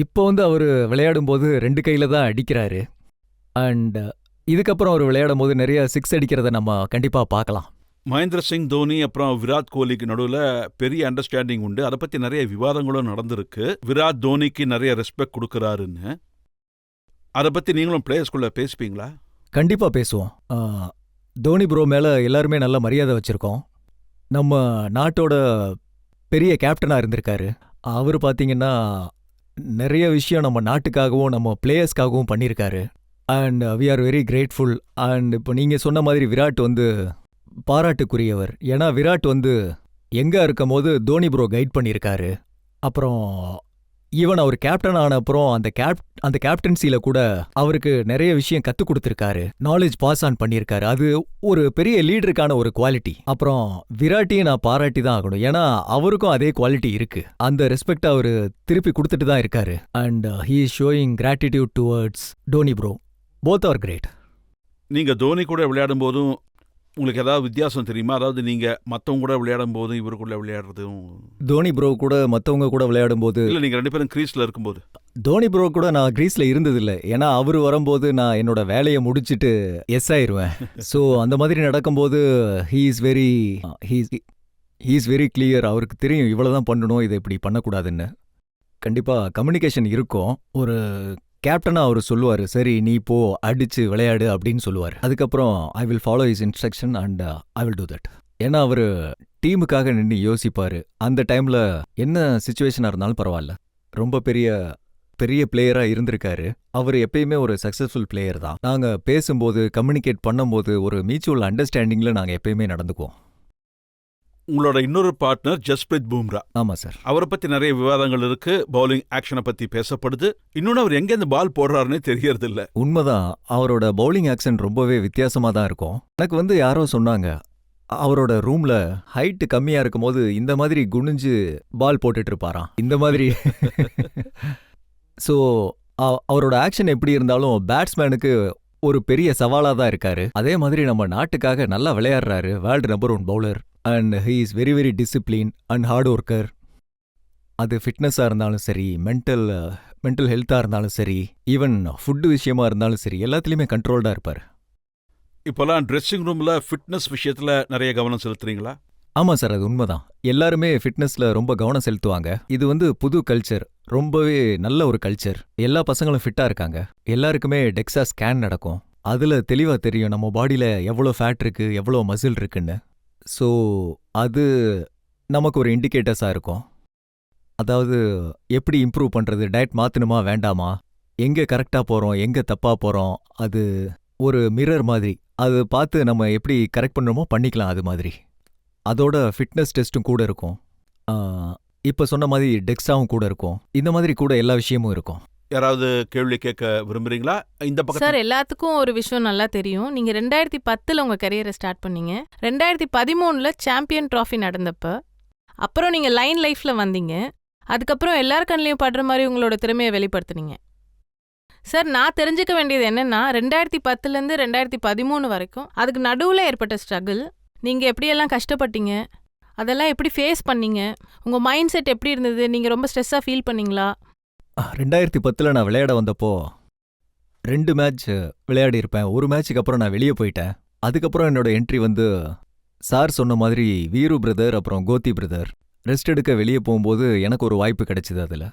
இப்போ அவரு விளையாடும் போது 2 கையில தான் அடிக்கிறாரு. அண்ட் இதுக்கப்புறம் அவர் விளையாடும் போது நிறைய 6 அடிக்கிறத நம்ம கண்டிப்பா பார்க்கலாம். மகேந்திர சிங் தோனி அப்புறம் விராட் கோலிக்கு நடுவில் பெரிய அண்டர்ஸ்டாண்டிங் உண்டு. அதை பத்தி நிறைய விவாதங்களும் நடந்திருக்கு. விராட் தோனிக்கு நிறைய ரெஸ்பெக்ட் கொடுக்கறாருன்னு. அதை பத்தி நீங்களும் பிளேயர்ஸ்குள்ள பேசிப்பீங்களா? கண்டிப்பா பேசுவோம். தோனி ப்ரோ மேல எல்லாருமே நல்ல மரியாதை வச்சிருக்கோம். நம்ம நாட்டோட பெரிய கேப்டனா இருந்திருக்காரு. அவர் பாத்தீங்கன்னா நிறைய விஷயம் நம்ம நாட்டுக்காகவும் நம்ம பிளேயர்ஸ்க்காகவும் பண்ணியிருக்காரு. And we are very grateful. And இப்போ நீங்க சொன்ன மாதிரி விராட் பாராட்டுக்குரியவர். ஏன்னா விராட் எங்க இருக்கும் போது தோனி ப்ரோ கைட் பண்ணியிருக்காரு. அப்புறம் ஈவன் அவர் கேப்டன் ஆன அப்புறம் அந்த கேப்டன்சில கூட அவருக்கு நிறைய விஷயம் கத்து கொடுத்திருக்காரு, நாலேஜ் பாஸ் ஆன் பண்ணியிருக்காரு. அது ஒரு பெரிய லீடருக்கான ஒரு குவாலிட்டி. அப்புறம் விராட்டியை நான் பாராட்டி தான் ஆகணும். ஏன்னா அவருக்கும் அதே குவாலிட்டி இருக்கு. அந்த ரெஸ்பெக்ட் அவரு திருப்பி கொடுத்துட்டு தான் இருக்காரு. And he is showing gratitude towards Dhoni bro. Both are great. நீங்க தோனி கூட விளையாடும் போதும் உங்களுக்கு ஏதாவது வித்தியாசம் தெரியுமா? அதாவது நீங்க மத்தவங்க கூட விளையாடும் போதும் இவருக்குள்ள விளையாடுறதும். தோனி ப்ரோ கூட மற்றவங்க கூட விளையாடும்போது, இல்ல நீங்க 2 பேரும் கிரீஸ்ல இருக்கும்போது. தோனி ப்ரோ கூட நான் கிரீஸ்ல இருந்ததில்ல. ஏன்னா அவர் வரும்போது நான் என்னோட வேலையை முடிச்சிட்டு எஸ் ஆயிருவேன். ஸோ அந்த மாதிரி நடக்கும்போது ஹீ இஸ் வெரி கிளியர். அவருக்கு தெரியும் இவ்வளவுதான் பண்ணணும், இதை இப்படி பண்ணக்கூடாதுன்னு. கண்டிப்பா கம்யூனிகேஷன் இருக்கும். ஒரு கேப்டனா அவர் சொல்லுவாரு, சரி நீ போ அடிச்சு விளையாடு அப்படின்னு சொல்லுவார். அதுக்கப்புறம் I will follow his instruction and I will do that. ஏன்னா அவரு டீமுக்காக நின்று யோசிப்பாரு. அந்த டைம்ல என்ன சுச்சுவேஷனா இருந்தாலும் பரவாயில்ல, ரொம்ப பெரிய பெரிய பிளேயரா இருந்திருக்காரு. அவர் எப்பயுமே ஒரு சக்சஸ்ஃபுல் பிளேயர் தான். நாங்க பேசும்போது கம்யூனிகேட் பண்ணும்போது ஒரு மியூச்சுவல் அண்டர்ஸ்டாண்டிங்ல நாங்க எப்பயுமே நடந்துக்குவோம். உங்களோட இன்னொரு பார்ட்னர் ஜஸ்பிரீத் பும்ரா. ஆமா சார். அவரை பத்தி நிறைய விவாதங்கள் இருக்கு. பவுலிங் ஆக்ஷனை பத்தி பேசப்படுது. இன்னொன்னு அவர் எங்க இருந்து பால் போடுறாருன்னே தெரியறது இல்ல. உண்மைதான், அவரோட பவுலிங் ஆக்ஷன் ரொம்பவே வித்தியாசமா தான் இருக்கும். எனக்கு யாரோ சொன்னாங்க, அவரோட ரூம்ல ஹைட் கம்மியா இருக்கும்போது இந்த மாதிரி குனிஞ்சு பால் போட்டுட்டு இருப்பாராம். இந்த மாதிரி ஸோ அவரோட ஆக்ஷன் எப்படி இருந்தாலும் பேட்ஸ்மேனுக்கு ஒரு பெரிய சவாலா தான் இருக்காரு. அதே மாதிரி நம்ம நாட்டுக்காக நல்லா விளையாடுறாரு. World number 1 bowler and he is very very discipline and hard worker. அது ஃபிட்னஸா இருந்தாலும் சரி, மென்டல் ஹெல்த்தா இருந்தாலும் சரி, ஈவன் ஃபுட்டு விஷயமா இருந்தாலும் சரி, எல்லாத்துலயுமே கண்ட்ரோல்டா இருப்பாரு. இப்போலாம் ட்ரெஸ்ஸிங் ரூம்ல ஃபிட்னஸ் விஷயத்துல நிறைய கவனம் செலுத்துறீங்களா? ஆமா சார், அது உண்மைதான். எல்லாருமே ஃபிட்னஸ்ல ரொம்ப கவனம் செலுத்துவாங்க. இது புது கல்ச்சர், ரொம்பவே நல்ல ஒரு கல்ச்சர். எல்லா பசங்களும் ஃபிட்டா இருக்காங்க. எல்லாருக்குமே டெக்ஸா ஸ்கேன் நடக்கும். அதுல தெளிவா தெரியும் நம்ம பாடியில எவ்வளோ ஃபேட் இருக்கு, எவ்வளோ மசில் இருக்குன்னு. ஸோ அது நமக்கு ஒரு இண்டிகேட்டர்ஸா இருக்கும். அதாவது எப்படி இம்ப்ரூவ் பண்றது, டயட் மாத்தணுமா வேண்டாமா, எங்க கரெக்டா போறோம், எங்க தப்பா போறோம், அது ஒரு மிரர் மாதிரி. அது பார்த்து நம்ம எப்படி கரெக்ட் பண்ணணுமோ பண்ணிக்கலாம். அது மாதிரி அதோட ஃபிட்னஸ் டெஸ்ட்டும் கூட இருக்கும். இப்ப சொன்ன மாதிரி டெக்ஸாவும் கூட இருக்கும். இந்த மாதிரி கூட எல்லா விஷயமும் இருக்கும். யாராவது கேள்வி கேட்க விரும்புறீங்களா? இந்த பக்கம் சார், எல்லாத்துக்கும் ஒரு விஷயம் நல்லா தெரியும். நீங்க 2010 உங்க கரியரை ஸ்டார்ட் பண்ணீங்க. 2013 சாம்பியன் ட்ராஃபி நடந்தப்ப அப்புறம் நீங்க லைன் லைஃப்ல வந்தீங்க. அதுக்கப்புறம் எல்லார் கண்ணிலையும் படுற மாதிரி உங்களோட திறமையை வெளிப்படுத்துனீங்க. சார், நான் தெரிஞ்சுக்க வேண்டியது என்னன்னா, 2010 2013 வரைக்கும் அதுக்கு நடுவில் ஏற்பட்ட ஸ்ட்ரகிள், நீங்க எப்படியெல்லாம் கஷ்டப்பட்டீங்க, அதெல்லாம் எப்படி ஃபேஸ் பண்ணீங்க, உங்க மைண்ட் செட் எப்படி இருந்தது, நீங்க ரொம்ப ஸ்ட்ரெஸ்ஸா ஃபீல் பண்ணீங்களா? 2010 நான் விளையாட வந்தப்போ 2 மேட்ச் விளையாடி இருப்பேன். ஒரு மேட்சுக்கு அப்புறம் நான் வெளியே போயிட்டேன். அதுக்கப்புறம் என்னோட என்ட்ரி சார் சொன்ன மாதிரி வீரு பிரதர் அப்புறம் கோத்தி பிரதர் ரெஸ்ட் எடுக்க வெளியே போகும்போது எனக்கு ஒரு வாய்ப்பு கிடைச்சிது. அதில்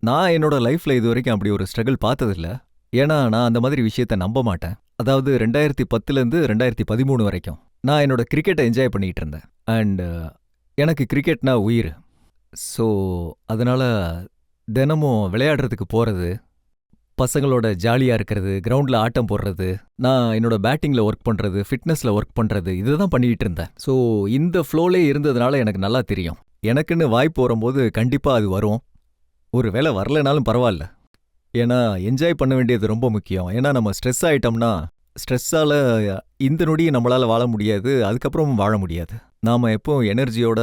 நான் என்னோட லைஃப்ல இது வரைக்கும் அப்படி ஒரு ஸ்ட்ரகிள் பார்த்ததில்ல. ஏன்னா நான் அந்த மாதிரி விஷயத்த நம்ப மாட்டேன். அதாவது 2010 2013 வரைக்கும் நான் என்னோட கிரிக்கெட்டை என்ஜாய் பண்ணிட்டு இருந்தேன். அண்ட் எனக்கு கிரிக்கெட்னா உயிர். ஸோ அதனால தினமும் விளையாடுறதுக்கு போறது, பசங்களோட ஜாலியா இருக்கிறது, கிரவுண்ட்ல ஆட்டம் போடுறது, நான் என்னோட பேட்டிங்ல ஒர்க் பண்றது, ஃபிட்னஸ்ல ஒர்க் பண்றது, இதுதான் பண்ணிட்டு இருந்தேன். ஸோ இந்த ஃப்ளோலே இருந்ததுனால எனக்கு நல்லா தெரியும், எனக்குன்னு வாய்ப்பு வரும்போது கண்டிப்பா அது வரும். ஒரு வேளை வரலனாலும் பரவாயில்ல. ஏன்னா என்ஜாய் பண்ண வேண்டியது ரொம்ப முக்கியம். ஏன்னா நம்ம ஸ்ட்ரெஸ் ஆயிட்டோம்னா, ஸ்ட்ரெஸ்ஸால இந்த நொடியும் நம்மளால வாழ முடியாது, அதுக்கப்புறமும் வாழ முடியாது. நாம எப்போ எனர்ஜியோட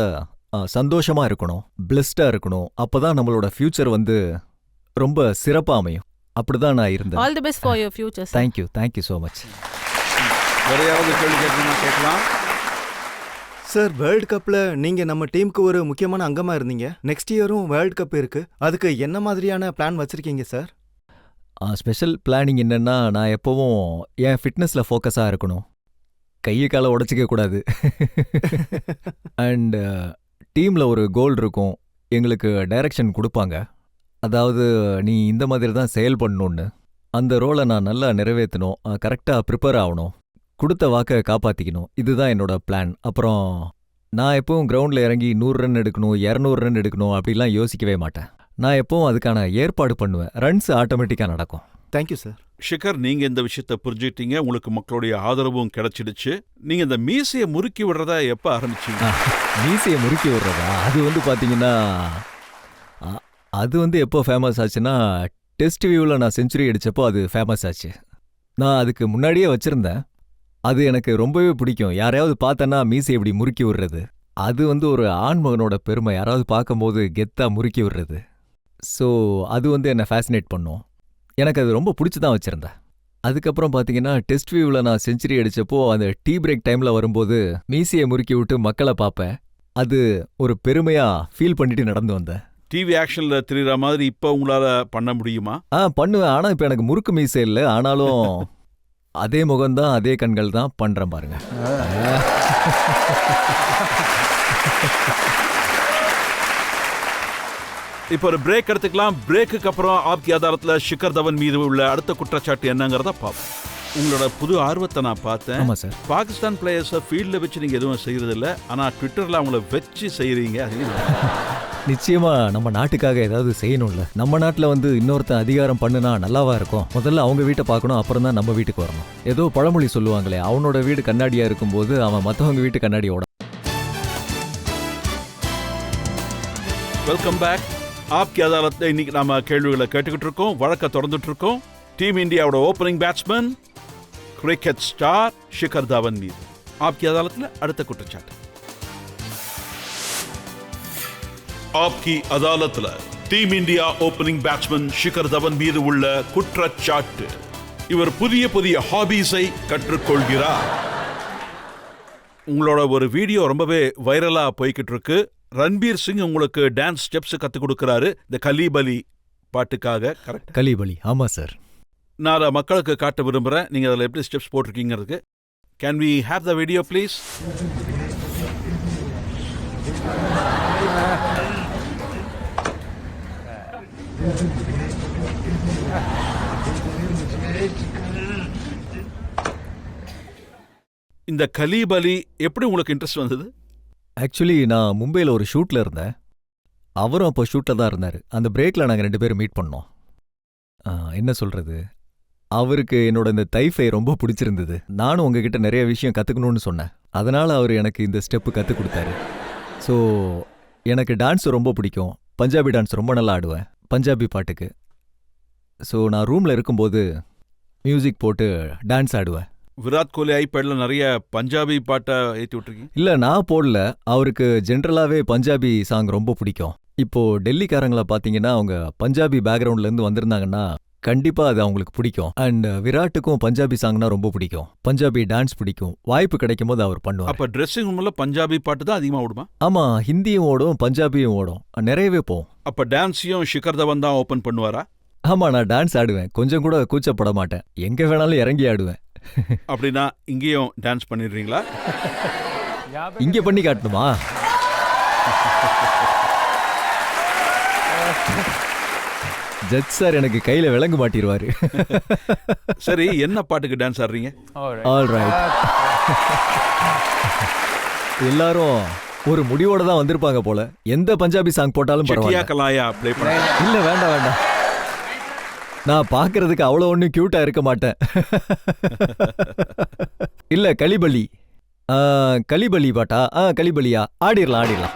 சந்தோஷமா இருக்கணும், பிளெஸ்டா இருக்கணும். அப்பதான் நம்மளோட ஃபியூச்சர் ரொம்ப சிறப்பா அமையும். அப்படிதான் நான் இருந்தேன். All the best for your future. Thank you so much. வேற யாராவது கேள்வி கேட்கணும்னா கேட்கலாம். சார், வேர்ல்டு கப்ல நீங்க நம்ம டீமுக்கு ஒரு முக்கியமான அங்கமா இருந்தீங்க. நெக்ஸ்ட் இயரும் வேர்ல்டு கப் இருக்கு. அதுக்கு என்ன மாதிரியான பிளான் வச்சிருக்கீங்க சார்? ஸ்பெஷல் பிளானிங் என்னன்னா, நான் எப்பவும் என் ஃபிட்னஸ்ல ஃபோக்கஸா இருக்கணும், கையை காலை உடச்சிக்க கூடாது. அண்ட் டீம்ல ஒரு கோல் இருக்கும், எங்களுக்கு டைரக்ஷன் கொடுப்பாங்க. அதாவது நீ இந்த மாதிரி தான் செயல் பண்ணணும்னு. அந்த ரோலை நான் நல்லா நிறைவேற்றணும், கரெக்டாக ப்ரிப்பேர் ஆகணும், கொடுத்த வாக்கை காப்பாற்றிக்கணும். இதுதான் என்னோட பிளான். அப்புறம் நான் எப்பவும் கிரவுண்டில் இறங்கி 100 ரன் எடுக்கணும், 200 ரன் எடுக்கணும் அப்படிலாம் யோசிக்கவே மாட்டேன். நான் எப்பவும் அதுக்கான ஏற்பாடு பண்ணுவேன். ரன்ஸ் ஆட்டோமேட்டிக்காக நடக்கும். Thank you sir. ஷிகர், நீங்க இந்த விஷயத்தை புரிஞ்சுக்கிட்டீங்க, உங்களுக்கு மக்களுடைய ஆதரவும் கிடைச்சிடுச்சு. நீங்க இந்த மீசையை முறுக்கி விடுறதா எப்ப ஆரம்பிச்சீங்க? மீசையை முறுக்கி விடுறதா? அது பார்த்தீங்கன்னா, அது எப்போ ஃபேமஸ் ஆச்சுன்னா, டெஸ்ட் வியூவில் நான் செஞ்சுரி அடித்தப்போ அது ஃபேமஸ் ஆச்சு. நான் அதுக்கு முன்னாடியே வச்சுருந்தேன். அது எனக்கு ரொம்பவே பிடிக்கும். யாரையாவது பார்த்தேன்னா மீசை இப்படி முறுக்கி விடுறது, அது ஒரு ஆண்மகனோட பெருமை. யாராவது பார்க்கும்போது கெத்தா முறுக்கி விடுறது. ஸோ அது என்னை ஃபேசினேட் பண்ணும். எனக்கு அது ரொம்ப பிடிச்சி தான் வச்சுருந்தேன். அதுக்கப்புறம் பாத்தீங்கன்னா டெஸ்ட் வியூவில் நான் செஞ்சுரி அடிச்சப்போ அந்த டீ பிரேக் டைம்ல வரும்போது மீசியை முறுக்கி விட்டு மக்களை பார்ப்பேன். அது ஒரு பெருமையா ஃபீல் பண்ணிட்டு நடந்து வந்தேன். டிவி ஆக்ஷன்ல தெரியுற மாதிரி இப்ப உங்களால பண்ண முடியுமா? பண்ணுவேன். ஆனா இப்ப எனக்கு முறுக்கு மீசை இல்லை. ஆனாலும் அதே முகம்தான், அதே கண்கள் தான் பண்றேன் பாருங்க. இப்போ ஒரு பிரேக் எடுத்துக்கலாம். பிரேக்குக்கு அப்புறம் ஆப்கி அதாலத்ல ஷிகர் தவன் மீது உள்ள அடுத்த குற்றச்சாட்டு என்னங்கிறத பார்ப்போம். உங்களோட புது ஆர்வத்தை நான் பார்த்தேன். ஆமா சார். பாகிஸ்தான் பிளேயர்ஸை ஃபீல்டில் வச்சு நீங்கள் எதுவும் செய்யறது இல்லை, ஆனால் ட்விட்டரில் அவங்கள வச்சு செய்கிறீங்க. நிச்சயமா நம்ம நாட்டுக்காக ஏதாவது செய்யணும்ல. நம்ம நாட்டில் இன்னொருத்தன் அதிகாரம் பண்ணுனா நல்லாவா இருக்கும்? முதல்ல அவங்க வீட்டை பார்க்கணும், அப்புறம் தான் நம்ம வீட்டுக்கு வரணும். ஏதோ பழமொழி சொல்லுவாங்களே, அவனோட வீடு கண்ணாடியா இருக்கும்போது அவன் மற்றவங்க வீட்டு கண்ணாடியோட. Welcome back. ஆப்கி அதாலத்தில் இன்னைக்கு நாம கேள்விகளை கேட்டுக்கிட்டு இருக்கோம், வழக்க தொடர்ந்துட்டு இருக்கோம். டீம் இந்தியாவோட opening batsman cricket star Shikhar Dhawan மீது ஆப்கி அதாலத்தில் அடுத்த குற்றச்சாட்டு. ஆப்கி அதாலத்தில் team India opening batsman Shikhar Dhawan மீது உள்ள குற்றச்சாட்டு. இவர் புதிய புதிய ஹாபீஸை கற்றுக்கொள்கிறார். உங்களோட ஒரு வீடியோ ரொம்பவே வைரலா போய்கிட்டு இருக்கு. ரன்பீர் சிங் உங்களுக்கு டான்ஸ் ஸ்டெப்ஸ் கற்றுக் கொடுக்கிறாரு இந்த கலீபலி பாட்டுக்காக. கரெக்ட்? கலீபலி, ஆமா சார். நான் அதை மக்களுக்கு காட்ட விரும்புகிறேன், நீங்கள் அதில் எப்படி ஸ்டெப்ஸ் போட்டிருக்கீங்கிறதுக்கு. Can we have the video please? இந்த கலீபலி எப்படி உங்களுக்கு இன்ட்ரெஸ்ட் வந்தது? ஆக்சுவலி நான் மும்பையில் ஒரு ஷூட்டில் இருந்தேன். அவரும் அப்போ ஷூட்டில் தான் இருந்தார். அந்த பிரேக்கில் நாங்கள் 2 பேரும் மீட் பண்ணோம். என்ன சொல்கிறது, அவருக்கு என்னோட இந்த தைஃபை ரொம்ப பிடிச்சிருந்தது. நானும் உங்ககிட்ட நிறைய விஷயம் கற்றுக்கணும்னு சொன்னேன். அதனால் அவர் எனக்கு இந்த ஸ்டெப்பு கற்றுக் கொடுத்தாரு. ஸோ எனக்கு டான்ஸ் ரொம்ப பிடிக்கும். பஞ்சாபி டான்ஸ் ரொம்ப நல்லா ஆடுவேன், பஞ்சாபி பாட்டுக்கு. ஸோ நான் ரூமில் இருக்கும்போது மியூசிக் போட்டு டான்ஸ் ஆடுவேன். விராட் கோலி ஐபேடில் நிறைய பஞ்சாபி பாட்டை ஏற்றி விட்டுருக்கீங்க. இல்லை, நான் போடல. அவருக்கு ஜென்ரலாகவே பஞ்சாபி சாங் ரொம்ப பிடிக்கும். இப்போ டெல்லிக்காரங்களை பார்த்தீங்கன்னா அவங்க பஞ்சாபி பேக்ரவுண்ட்லேருந்து வந்திருந்தாங்கன்னா கண்டிப்பாக அது அவங்களுக்கு பிடிக்கும். அண்ட் விராட்டுக்கும் பஞ்சாபி சாங்னா ரொம்ப பிடிக்கும், பஞ்சாபி டான்ஸ் பிடிக்கும். வாய்ப்பு கிடைக்கும் போது அவர் பண்ணுவார். அப்போ ட்ரெஸ்ஸிங் ரூமில் பஞ்சாபி பாட்டு தான் அதிகமாக ஓடுமா? ஆமாம், ஹிந்தியும் ஓடும், பஞ்சாபியும் ஓடும், நிறையவே போகும். அப்போ டான்ஸையும் ஷிகர் தவன் தான் ஓப்பன் பண்ணுவாரா? ஆமாம், நான் டான்ஸ் ஆடுவேன். கொஞ்சம் கூட கூச்சப்பட மாட்டேன். எங்கே வேணாலும் இறங்கி ஆடுவேன். அப்படின்னா இங்கேயும் டான்ஸ் பண்ணிடுறீங்களா? இங்கே பண்ணி காட்டணுமா? ஜட்ஜ் சார் எனக்கு கையில விளங்க மாட்டிடுவாரு. சரி, என்ன பாட்டுக்கு டான்ஸ் ஆடுறீங்க? All right. எல்லாரும் ஒரு முடிவோட தான் வந்திருப்பாங்க போல. எந்த பஞ்சாபி சாங் போட்டாலும் சட்டியா பரவாயில்ல. கலாயா ப்ளே பண்ண? இல்ல, வேண்டாம் வேண்டாம். நான் பார்க்கறதுக்கு அவ்வளோ ஒன்றும் கியூட்டா இருக்க மாட்டேன். இல்ல, கலிபலி. கலிபலி பாட்டா? கலிபலியா? ஆடிடலாம் ஆடிடலாம்.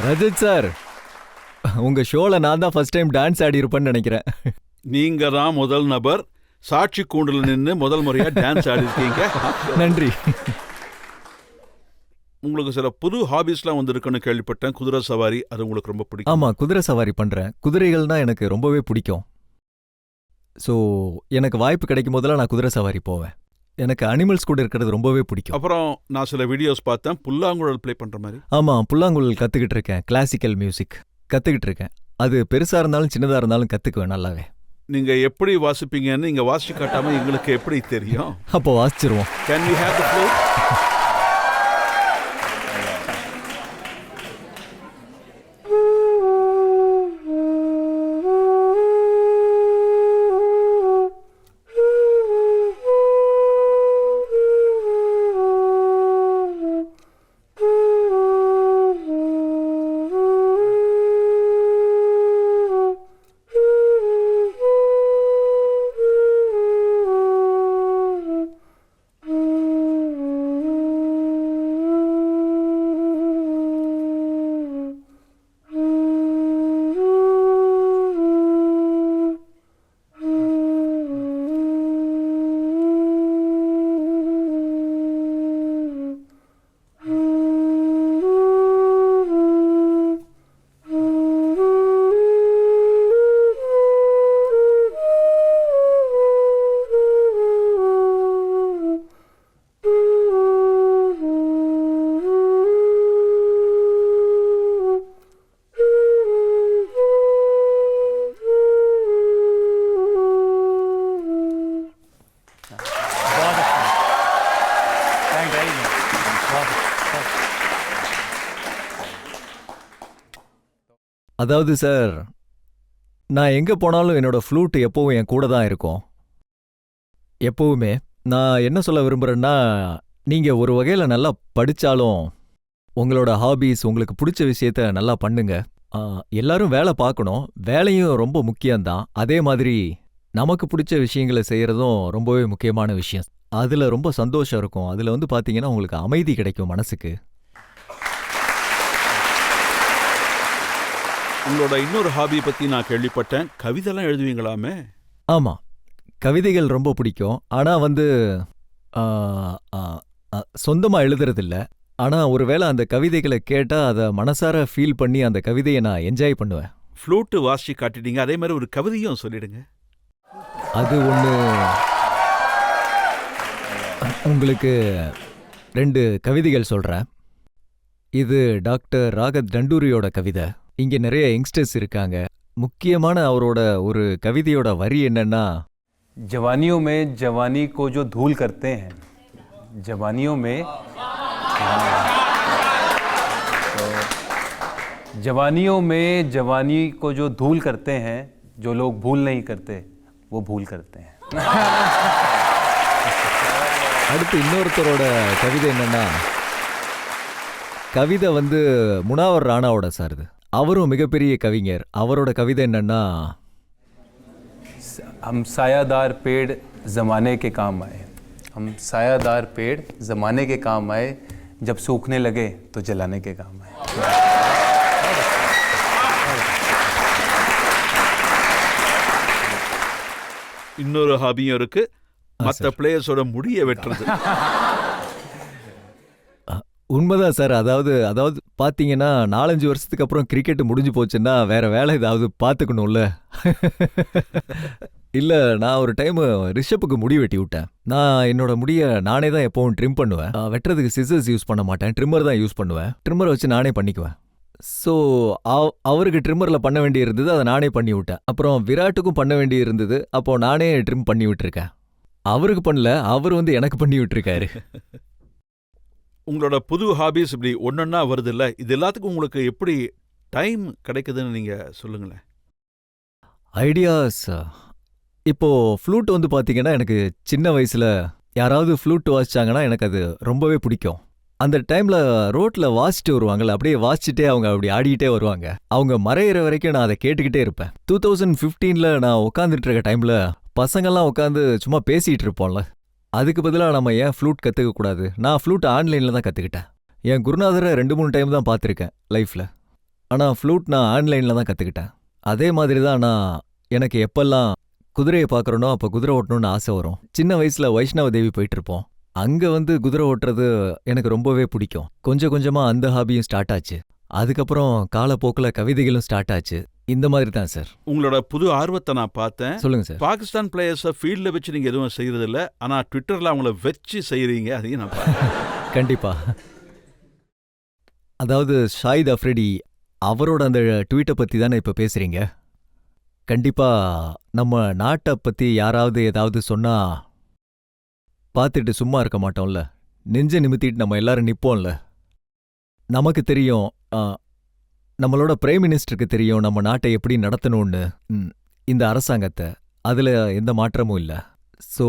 ரஜத் சார், உங்க ஷோல நான் தான் ஃபர்ஸ்ட் டைம் டான்ஸ் ஆடி இருப்பேன்னு நினைக்கிறேன். நீங்க தான் முதல் நபர் சாட்சி கூண்டில் நின்று முதல் முறையா டான்ஸ் ஆடி இருக்கீங்க. நன்றி. உங்களுக்கு சில புது ஹாபிஸ்லாம் இருக்குன்னு கேள்விப்பட்டேன். குதிரை சவாரி, அது உங்களுக்கு ரொம்ப பிடிக்கும்? ஆமா, குதிரை சவாரி பண்றேன். குதிரைகள்னா எனக்கு ரொம்பவே பிடிக்கும். ஸோ எனக்கு வாய்ப்பு கிடைக்கும் போதெல்லாம் நான் குதிரை சவாரி போவேன். எனக்கு அனிமல்ஸ் கூட இருக்கிறது ரொம்பவே பிடிக்கும். அப்புறம் நான் சில வீடியோஸ் பார்த்தேன், புல்லாங்குழல் ப்ளே பண்ற மாதிரி. ஆமா, புல்லாங்குழல் கத்துக்கிட்டு இருக்கேன். கிளாசிக்கல் மியூசிக் கத்துக்கிட்டு இருக்கேன். அது பெருசா இருந்தாலும் சின்னதா இருந்தாலும் கத்துக்குவேன் நல்லாவே. நீங்க எப்படி வாசிப்பீங்கன்னு இங்க வாசிச்சு காட்டாம எங்களுக்கு எப்படி தெரியும்? அப்போ வாசிச்சிருவோம். Can we have the flute? அதாவது சார், நான் எங்க போனாலும் என்னோட ஃப்ளூட் எப்பவும் என் கூட தான் இருக்கும். எப்பவுமே. நான் என்ன சொல்ல விரும்புறேன்னா, நீங்க ஒரு வகையில நல்லா படிச்சாலும் உங்களோட ஹாபீஸ், உங்களுக்கு பிடிச்ச விஷயத்த நல்லா பண்ணுங்க. எல்லாரும் வேலை பார்க்கணும். வேலையும் ரொம்ப முக்கியம்தான். அதே மாதிரி நமக்கு பிடிச்ச விஷயங்களை செய்யறதும் ரொம்பவே முக்கியமான விஷயம். அதுல ரொம்ப சந்தோஷம் இருக்கும். அதுல வந்து பாத்தீங்கன்னா உங்களுக்கு அமைதி கிடைக்கும் மனசுக்கு. உங்களோட இன்னொரு ஹாபி பத்தி நான் கேள்விப்பட்டேன். கவிதைலாம் எழுதுவீங்களாமே? ஆமா, கவிதைகள் ரொம்ப பிடிக்கும். ஆனா வந்து ஆ, ஆ, சொந்தமா எழுதுறதில்ல. ஆனா ஒருவேளை அந்த கவிதைகளை கேட்டா அதை மனசார ஃபீல் பண்ணி அந்த கவிதையை நான் என்ஜாய் பண்ணுவேன். ஃப்ளூட்டு வாசி காட்டிட்டீங்க, அதே மாதிரி ஒரு கவிதையும் சொல்லிடுங்க. அது ஒன்று உங்களுக்கு 2 கவிதைகள் சொல்றேன். இது டாக்டர் ராகத் டண்டூரியோட கவிதை. இங்க நிறைய யங்ஸ்டர்ஸ் இருக்காங்க. முக்கியமான அவரோட ஒரு கவிதையோட வரி என்னன்னா, जवानियों में जवानी को जो धूल करते हैं, जवानियों में जवानियों में जवानी को जो धूल करते हैं, जो लोग भूल नहीं करते वो भूल करते हैं. அடுத்து இன்னொருத்தரோட கவிதை என்னன்னா, கவிதை வந்து முனாவர் ராணாவோட சார்து. அவரும் மிகப்பெரிய கவிஞர். அவரோட கவிதை என்னன்னா, हम सायादार पेड़ ज़माने के काम आए, हम सायादार पेड़ ज़माने के काम आए, जब सूखने लगे तो जलाने के काम आए. இன்னொரு ஹாபியும் இருக்கு, மற்ற சார். பிளேயர்ஸோட முடிய வெட்டுறது. உண்மைதான் சார். அதாவது பாத்தீங்கன்னா 4-5 வருஷத்துக்கு அப்புறம் கிரிக்கெட் முடிஞ்சு போச்சுன்னா வேற வேலை ஏதாவது பார்த்துக்கணும்ல. இல்ல, நான் ஒரு டைம் ரிஷப்புக்கு முடி வெட்டி விட்டேன். நான் என்னோட முடிய நானே தான் எப்பவும் ட்ரிம் பண்ணுவேன். வெட்டுறதுக்கு சிசர்ஸ் யூஸ் பண்ண மாட்டேன், ட்ரிம்மர் தான் யூஸ் பண்ணுவேன். ட்ரிம்மரை வச்சு நானே பண்ணிக்குவேன். ஸோ அவருக்கு ட்ரிம்மர்ல பண்ண வேண்டி இருந்தது, அதை நானே பண்ணி விட்டேன். அப்புறம் விராட்டுக்கும் பண்ண வேண்டி இருந்தது, அப்போ நானே ட்ரிம் பண்ணி விட்டுருக்கேன். அவருக்கு பண்ணல, அவர் வந்து எனக்கு பண்ணி விட்டுருக்காரு. உங்களோட புது ஹாபிஸ் இப்படி ஒன்னொன்னா வருது இல்ல, இது எல்லாத்துக்கும் உங்களுக்கு எப்படி டைம் கிடைக்குதுன்னு நீங்க சொல்லுங்களேன். ஐடியாஸ் இப்போ ஃப்ளூட் வந்து பாத்தீங்கன்னா, எனக்கு சின்ன வயசுல யாராவது ஃப்ளூட் வாசிச்சாங்கன்னா எனக்கு அது ரொம்பவே பிடிக்கும். அந்த டைம்ல ரோட்ல வாசிச்சுட்டு வருவாங்கல்ல, அப்படியே வாசிச்சுட்டே அவங்க அப்படி ஆடிக்கிட்டே வருவாங்க. அவங்க மறையிற வரைக்கும் நான் அதை கேட்டுக்கிட்டே இருப்பேன். 2015ல நான் உட்காந்துட்டு இருக்க டைம்ல பசங்கள்லாம் உட்காந்து சும்மா பேசிட்டு இருப்போம்ல, அதுக்கு பதிலாக நம்ம ஏன் ஃப்ளூட் கற்றுக்க கூடாது? நான் ஃப்ளூட் ஆன்லைனில் தான் கற்றுக்கிட்டேன். என் குருநாதரை 2-3 டைம் தான் பார்த்துருக்கேன் லைஃப்பில். ஆனால் ஃப்ளூட் நான் ஆன்லைனில் தான் கற்றுக்கிட்டேன். அதே மாதிரி தான் நான் எனக்கு எப்பெல்லாம் குதிரையை பார்க்குறனோ அப்போ குதிரை ஓட்டணும்னு ஆசை வரும். சின்ன வயசில் வைஷ்ணவ தேவி போயிட்டுருப்போம். அங்கே வந்து குதிரை ஓட்டுறது எனக்கு ரொம்பவே பிடிக்கும். கொஞ்சம் கொஞ்சமாக அந்த ஹாபியும் ஸ்டார்ட் ஆச்சு. அதுக்கப்புறம் காலப்போக்கில் கவிதைகளும் ஸ்டார்ட் ஆச்சு. இந்த மாதிரி தான் சார். உங்களோட புது ஆர்வத்தை நான் பார்த்தேன். சொல்லுங்கள் சார். பாகிஸ்தான் பிளேயர்ஸை ஃபீல்டில் வச்சு நீங்கள் எதுவும் செய்கிறது இல்லை, ஆனால் ட்விட்டரில் அவங்கள வச்சு செய்கிறீங்க, அதையும் நான் பார்த்தேன். கண்டிப்பா. அதாவது ஷாயித் அஃப்ரிடி அவரோட அந்த ட்வீட்டை பற்றி தானே இப்போ பேசுகிறீங்க. கண்டிப்பா நம்ம நாட்டை பற்றி யாராவது ஏதாவது சொன்னா பார்த்துட்டு சும்மா இருக்க மாட்டோம்ல, நெஞ்ச நிமித்திட்டு நம்ம எல்லாரும் நிப்போம்ல. நமக்கு தெரியும், நம்மளோட பிரைம் மினிஸ்டருக்கு தெரியும் நம்ம நாட்டை எப்படி நடத்தணும்னு, இந்த அரசாங்கத்தை. அதில் எந்த மாற்றமும் இல்லை. ஸோ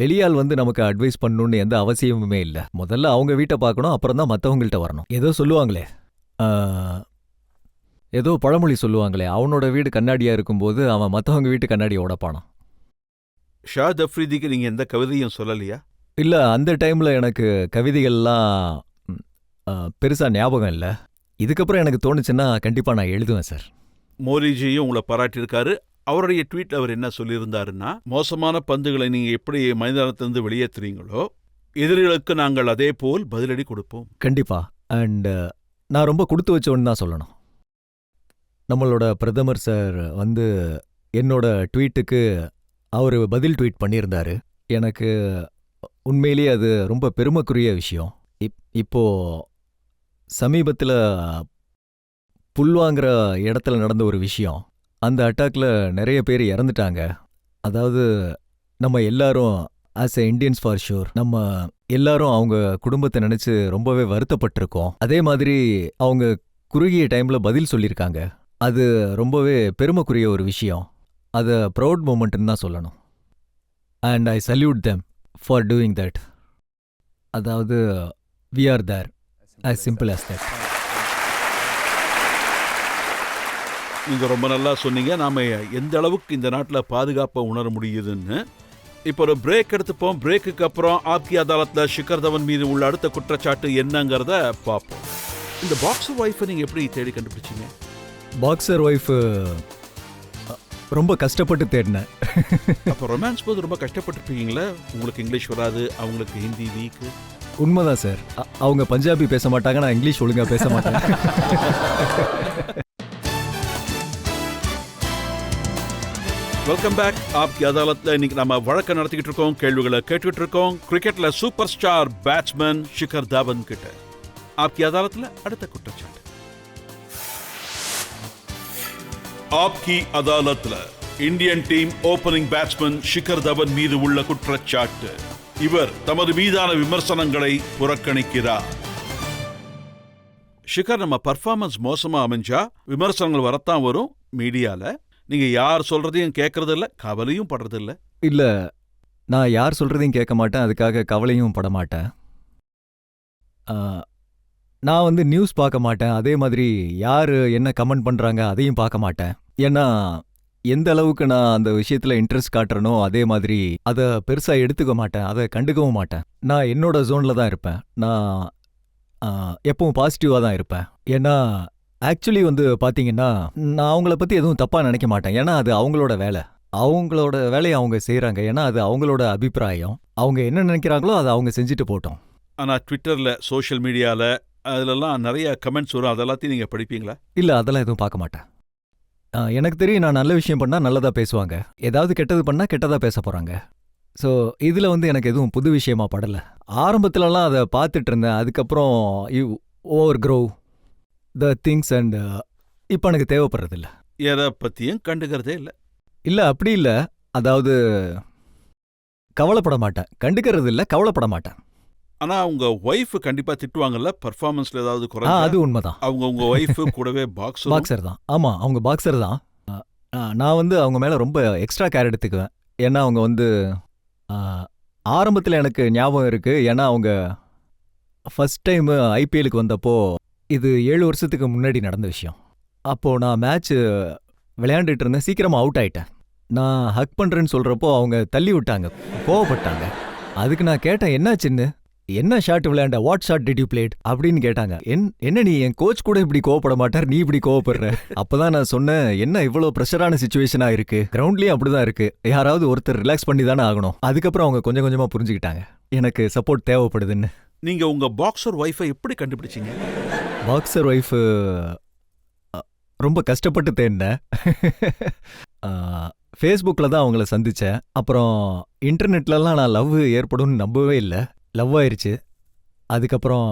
வெளியால் வந்து நமக்கு அட்வைஸ் பண்ணணும்னு எந்த அவசியமுமே இல்லை. முதல்ல அவங்க வீட்டை பார்க்கணும், அப்புறம் தான் மற்றவங்கள்ட்ட வரணும். ஏதோ சொல்லுவாங்களே, ஏதோ பழமொழி சொல்லுவாங்களே, அவனோட வீடு கண்ணாடியாக இருக்கும்போது அவன் மற்றவங்க வீட்டு கண்ணாடியை உடைப்பானா. ஷாஹித் அஃப்ரிதிக்கு நீங்கள் எந்த கவிதையும் சொல்லலையா? இல்லை, அந்த டைமில் எனக்கு கவிதைகள்லாம் பெருசாக ஞாபகம் இல்லை. இதுக்கப்புறம் எனக்கு தோணுச்சுன்னா கண்டிப்பாக நான் எழுதுவேன் சார். மோடிஜியும் உங்களை பாராட்டியிருக்காரு. அவருடைய ட்வீட் அவர் என்ன சொல்லியிருந்தாருன்னா, மோசமான பந்துகளை நீங்கள் எப்படி மைதானத்திலிருந்து வெளியேற்றுறீங்களோ, எதிரிகளுக்கு நாங்கள் அதே போல் பதிலடி கொடுப்போம். கண்டிப்பா. அண்ட் நான் ரொம்ப கொடுத்து வச்சோன்னு தான் சொல்லணும். நம்மளோட பிரதமர் சார் வந்து என்னோட ட்வீட்டுக்கு அவர் பதில் ட்வீட் பண்ணியிருந்தாரு. எனக்கு உண்மையிலேயே அது ரொம்ப பெருமைக்குரிய விஷயம். இப்போ சமீபத்தில் புல்வாங்கிற இடத்துல நடந்த ஒரு விஷயம். அந்த அட்டாக்ல நிறைய பேர் இறந்துட்டாங்க. அதாவது நம்ம எல்லாரும் as a Indians for sure நம்ம எல்லாரும் அவங்க குடும்பத்தை நினைச்சு ரொம்பவே வருத்தப்பட்டிருக்கோம். அதே மாதிரி அவங்க குறுகிய டைம்ல பதில் சொல்லியிருக்காங்க. அது ரொம்பவே பெருமைக்குரிய ஒரு விஷயம். அதை ப்ரௌட் மூமெண்ட்னு தான் சொல்லணும். And I salute them for doing that. அதாவது we are there, as simple as that. நீங்க ரொம்ப நல்லா சொன்னீங்க. நாம எந்த அளவுக்கு இந்த நாட்டில் பாதுகாப்பை உணர முடியுதுன்னு. இப்போ ஒரு பிரேக் எடுத்துப்போம். பிரேக்குக்கு அப்புறம் ஆப்கி அதாலத்தில் ஷிகர் தவன் மீது உள்ள அடுத்த குற்றச்சாட்டு என்னங்கிறத பார்ப்போம். இந்த பாக்ஸர் ஒய்ஃபை நீங்க எப்படி தேடி கண்டுபிடிச்சீங்க? பாக்ஸர் ஒய்ஃபு ரொம்ப கஷ்டப்பட்டு தேடினேன். அப்போ ரொமான்ஸ் போது ரொம்ப கஷ்டப்பட்டுருப்பீங்களே. உங்களுக்கு இங்கிலீஷ் வராது, அவங்களுக்கு ஹிந்தி வீக்கு. உண்மைதான் சார். அவங்க பஞ்சாபி பேச மாட்டாங்க, நான் இங்கிலீஷ் ஒழுங்கா பேச மாட்டேன். Welcome back. ஆப்கி அதாலத்தில் இன்னைக்கு நம்ம வழக்க நடத்திக்கிட்டு இருக்கோம், கேள்விகளை கேட்டுக்கிட்டு இருக்கோம். கிரிக்கெட்ல super star batsman Shikhar Dhawan கிட்ட ஆப்கி அதாலத்தில் அடுத்த குற்றச்சாட்டு. ஆப்கி அதாலத்தில் Indian team opening batsman Shikhar Dhawan மீது உள்ள குற்றச்சாட்டு. இவர் தமது மீதான விமர்சனங்களை புறக்கணிக்கிறார். ஷிகர், நம்ம பர்ஃபார்மன்ஸ் மோசமா அமைஞ்சா விமர்சனங்கள் வரத்தான் வரும் மீடியால. நீங்க யார் சொல்றதையும் கேட்கறது இல்ல, கவலையும் படுறது இல்ல. இல்ல, நான் யார் சொல்றதையும் கேட்க மாட்டேன், அதுக்காக கவலையும் பட மாட்டேன். நான் வந்து நியூஸ் பார்க்க மாட்டேன், அதே மாதிரி யார் என்ன கமெண்ட் பண்றாங்க அதையும் பார்க்க மாட்டேன். ஏன்னா எந்த அளவுக்கு நான் அந்த விஷயத்துல இன்ட்ரெஸ்ட் காட்டுறனோ அதே மாதிரி அதை பெருசா எடுத்துக்க மாட்டேன், அதை கண்டுக்கவும் மாட்டேன். நான் என்னோட ஜோன்ல தான் இருப்பேன். நான் எப்பவும் பாசிட்டிவா தான் இருப்பேன். ஏன்னா ஆக்சுவலி வந்து பாத்தீங்கன்னா நான் அவங்கள பத்தி எதுவும் தப்பா நினைக்க மாட்டேன். ஏன்னா அது அவங்களோட வேலை, அவங்களோட வேலையை அவங்க செய்யறாங்க. ஏன்னா அது அவங்களோட அபிப்பிராயம். அவங்க என்ன நினைக்கிறாங்களோ அதை அவங்க செஞ்சுட்டு போட்டோம். ஆனா ட்விட்டர்ல, சோஷியல் மீடியால அதுலலாம் நிறைய கமெண்ட்ஸ் வரும். அதெல்லாத்தையும் நீங்க படிப்பீங்களா? இல்ல, அதெல்லாம் எதுவும் பார்க்க மாட்டேன். எனக்கு தெரியும், நான் நல்ல விஷயம் பண்ணா நல்லதா பேசுவாங்க, ஏதாவது கெட்டது பண்ணா கெட்டதா பேச போறாங்க. ஸோ இதுல வந்து எனக்கு எதுவும் புது விஷயமா படல. ஆரம்பத்துலலாம் அதை பார்த்துட்டு இருந்தேன். அதுக்கப்புறம் you over grow the things and இப்போ எனக்கு தேவைப்படுறதில்ல. எதை பத்தியும் கண்டுக்கிறதே இல்லை. இல்ல, அப்படி இல்ல. அதாவது கவலைப்பட மாட்டேன், கண்டுக்கிறது இல்ல, கவலைப்பட மாட்டேன். ஆனா உங்க ஒய்ஃப் கண்டிப்பா திட்டுவாங்கல்ல பர்ஃபார்மன்ஸ்ல ஏதாவது குறைஞ்சா? அது உண்மைதான். அவங்க உங்க ஒய்ஃப் கூடவே பாக்ஸர் தான். ஆமா, அவங்க பாக்ஸர் தான். நான் வந்து அவங்க மேல ரொம்ப எக்ஸ்ட்ரா கேர் எடுத்துக்குவேன். ஏன்னா அவங்க வந்து ஆரம்பத்தில் எனக்கு ஞாபகம் இருக்கு. ஏன்னா அவங்க ஃபர்ஸ்ட் டைம் ஐபிஎலுக்கு வந்தப்போ, இது 7 வருஷத்துக்கு முன்னாடி நடந்த விஷயம். அப்போ நான் மேட்ச் விளையாண்டுட்டு இருந்தேன், சீக்கிரமா அவுட் ஆயிட்டேன். நான் ஹக் பண்றேன்னு சொல்றப்போ அவங்க தள்ளி விட்டாங்க, கோவப்பட்டாங்க. அதுக்கு நான் கேட்டேன், என்னாச்சுன்னு, என்ன ஷாட் விளையாண்ட, what shot did you played அப்படின்னு கேட்டாங்க. என்ன நீ என் கோச் கூட இப்படி கோவப்பட மாட்டார், நீ இப்படி கோவப்படுற? அப்பதான் நான் சொன்னேன், என்ன இவ்வளவு ப்ரெஷரான சிச்சுவேஷனா இருக்கு, கிரவுண்ட்லயும் அப்படிதான் இருக்கு, யாராவது ஒருத்தர் ரிலாக்ஸ் பண்ணி தானே ஆகணும். அதுக்கப்புறம் அவங்க கொஞ்சம் கொஞ்சமா புரிஞ்சுக்கிட்டாங்க எனக்கு சப்போர்ட் தேவைப்படுதுன்னு. நீங்க உங்க பாக்ஸர் ஒய்ஃபை எப்படி கண்டுபிடிச்சீங்க? பாக்ஸர் ஒய்ஃப் ரொம்ப கஷ்டப்பட்டு தேடினேன். ஃபேஸ்புக்கில் தான் அவங்கள சந்தித்தேன். அப்புறம் இன்டர்நெட்லலாம் நான் லவ் ஏற்படும்னு நம்பவே இல்லை. லவ் ஆயிடுச்சு. அதுக்கப்புறம்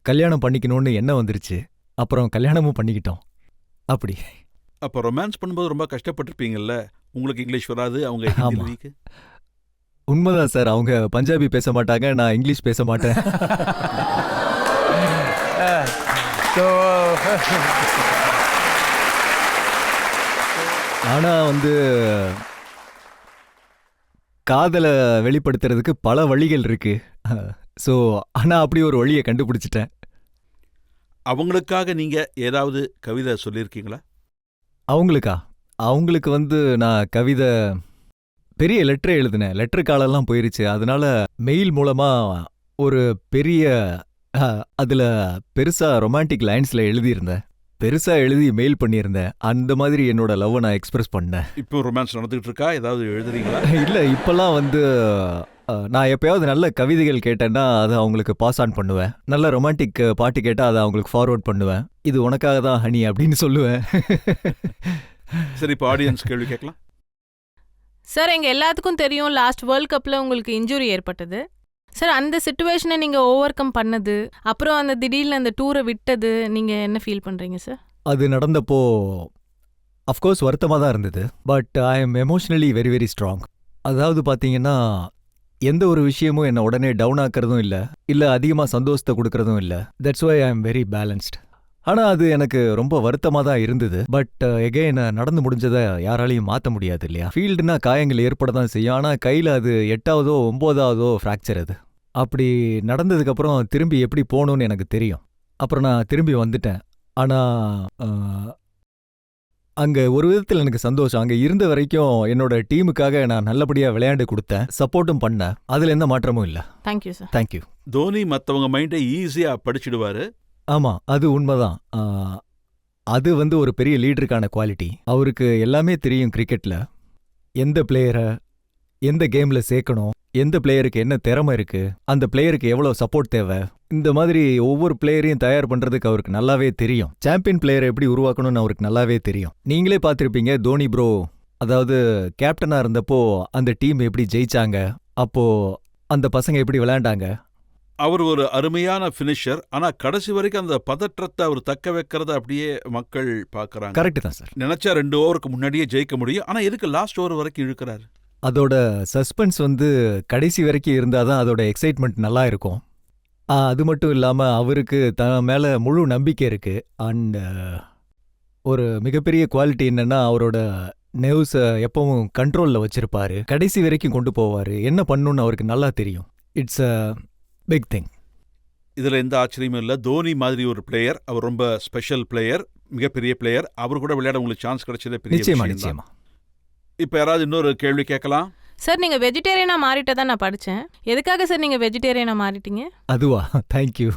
கல்யாணம் பண்ணிக்கணும்னு எண்ணம் வந்துருச்சு. அப்புறம் கல்யாணமும் பண்ணிக்கிட்டோம். அப்படி. அப்போ ரொமான்ஸ் பண்ணும்போது ரொம்ப கஷ்டப்பட்டிருப்பீங்கல்ல. உங்களுக்கு இங்கிலீஷ் வராது, அவங்க ஹிந்தி வீக்கு. உண்மைதான் சார், அவங்க பஞ்சாபி பேச மாட்டாங்க, நான் இங்கிலீஷ் பேச மாட்டேன். ஆனா வந்து காதலை வெளிப்படுத்துறதுக்கு பல வழிகள் இருக்கு. ஸோ ஆனா அப்படி ஒரு வழியை கண்டுபிடிச்சிட்டேன். அவங்களுக்காக நீங்க ஏதாவது கவிதை சொல்லியிருக்கீங்களா? அவங்களுக்கு வந்து நான் கவிதை பெரிய லெட்டர் எழுதினேன். லெட்டர் காலெல்லாம் போயிருச்சு. அதனால மெயில் மூலமா ஒரு பெரிய அதுல பெருசா ரொமான்டிக் லைன்ஸ்ல எழுதியிருந்தேன். பெருசா எழுதி மெயில் பண்ணியிருந்தேன். அந்த மாதிரி என்னோட லவ்வை நான் எக்ஸ்பிரஸ் பண்ணேன். இப்போ ரொமான்ஸ் நடந்துகிட்டு இருக்கா? ஏதாவது எழுதுறீங்களா? இல்ல, இப்பெல்லாம் வந்து நான் எப்பயாவது நல்ல கவிதைகள் கேட்டேன்னா அதை அவங்களுக்கு பாஸ் ஆன் பண்ணுவேன். நல்ல ரொமான்டிக் பாட்டு கேட்டால் அதை அவங்களுக்கு ஃபார்வர்ட் பண்ணுவேன். இது உனக்காக தான் ஹனி அப்படின்னு சொல்லுவேன். சரி, இப்போ ஆடியன்ஸ் கேள்வி கேட்கலாம். சார், எங்க எல்லாத்துக்கும் தெரியும் லாஸ்ட் வேர்ல்ட் கப்ல உங்களுக்கு இன்ஜுரி ஏற்பட்டது. சார், அந்த சிச்சுவேஷனை நீங்க ஓவர் கம் பண்ணது, அப்புறம் அந்த திடீர்னு அந்த டூரை விட்டது, நீங்க என்ன ஃபீல் பண்றீங்க சார்? அது நடந்தப்போ அஃப்கோர்ஸ் வருத்தமாக தான் இருந்தது. But I am emotionally very very strong. அதாவது பார்த்தீங்கன்னா எந்த ஒரு விஷயமும் என்னை உடனே டவுன் ஆக்கிறதும் இல்லை அதிகமாக சந்தோஷத்தை கொடுக்கறதும் இல்லை. That's why I am very balanced. ஆனா அது எனக்கு ரொம்ப வருத்தமா தான் இருந்தது. பட் எகைன் நடந்து முடிஞ்சதை யாராலையும் மாத்த முடியாது இல்லையா? ஃபீல்டுனா காயங்கள் ஏற்பட தான் செய்யும். ஆனா கையில அது 8ஆவதோ 9ஆவதோ ஃப்ராக்சர் அது. அப்படி நடந்ததுக்கு அப்புறம் திரும்பி எப்படி போகணும்னு எனக்கு தெரியும். அப்புறம் நான் திரும்பி வந்துட்டேன். ஆனா அங்க ஒரு விதத்தில் எனக்கு சந்தோஷம். அங்க இருந்த வரைக்கும் என்னோட டீமுக்காக நான் நல்லபடியா விளையாண்டு கொடுத்தேன், சப்போர்ட்டும் பண்ணேன். அதுல எந்த மாற்றமும் இல்ல. Thank you sir. தேங்க்யூ. தோனி மத்தவங்க மைண்டை ஈஸியா படிச்சிடுவாரு. ஆமா, அது உண்மைதான். அது ஒரு பெரிய லீடருக்கான குவாலிட்டி. அவருக்கு எல்லாமே தெரியும் கிரிக்கெட்ல. எந்த பிளேயரை எந்த கேம்ல சேர்க்கணும், எந்த பிளேயருக்கு என்ன திறமை இருக்கு, அந்த பிளேயருக்கு எவ்வளவு சப்போர்ட் தேவை, இந்த மாதிரி ஒவ்வொரு பிளேயரையும் தயார் பண்றதுக்கு அவருக்கு நல்லாவே தெரியும். சாம்பியன் பிளேயரை எப்படி உருவாக்கணும்னு அவருக்கு நல்லாவே தெரியும். நீங்களே பார்த்திருப்பீங்க தோனி ப்ரோ, அதாவது கேப்டனா இருந்தப்போ அந்த டீம் எப்படி ஜெயிச்சாங்க, அப்போ அந்த பசங்க எப்படி விளையாண்டாங்க. அவர் ஒரு அருமையான ஃபினிஷர். ஆனா கடைசி வரைக்கும் அந்த பதற்றத்தை அவர் தக்க வைக்கிறத அப்படியே மக்கள் பாக்குறாங்க. கரெக்ட் தான் சார். நினைச்சா 2 ஓவருக்கு முன்னாடியே ஜெயிக்க முடியும். ஆனா எதுக்கு லாஸ்ட் ஓவர் வரைக்கும் இழுக்கிறாரு? அதோட சஸ்பென்ஸ் கடைசி வரைக்கும் இருந்தாதான் அதோட எக்ஸைட்மெண்ட் நல்லா இருக்கும். அது மட்டும் இல்லாம அவருக்கு தன் மேல முழு நம்பிக்கை இருக்கு. அண்ட் ஒரு மிகப்பெரிய குவாலிட்டி என்னன்னா, அவரோட நெர்வ்ஸை எப்பவும் கண்ட்ரோல்ல வச்சிருப்பாரு. கடைசி வரைக்கும் கொண்டு போவாரு. என்ன பண்ணணும்னு அவருக்கு நல்லா தெரியும். It's a big thing. இதுல எந்த ஆச்சரியமும் இல்ல. தோனி மாதிரி ஒரு பிளேயர், அவர் ரொம்ப ஸ்பெஷல் பிளேயர், மிகப்பெரிய பிளேயர். அவர் கூட விளையாட உங்களுக்கு சான்ஸ் கிடைச்சதே பெரிய நிச்சயமா விஷயம் தான். நிச்சயமா. இப்ப யாராவது இன்னொரு கேள்வி கேட்கலாம்? சார் நீங்க வெஜிடேரியனா மாறிட்டதா நான் படிச்சேன். எதுக்காக சார் நீங்க வெஜிடேரியனா மாறிட்டீங்க? அதுவா, தேங்க்யூ.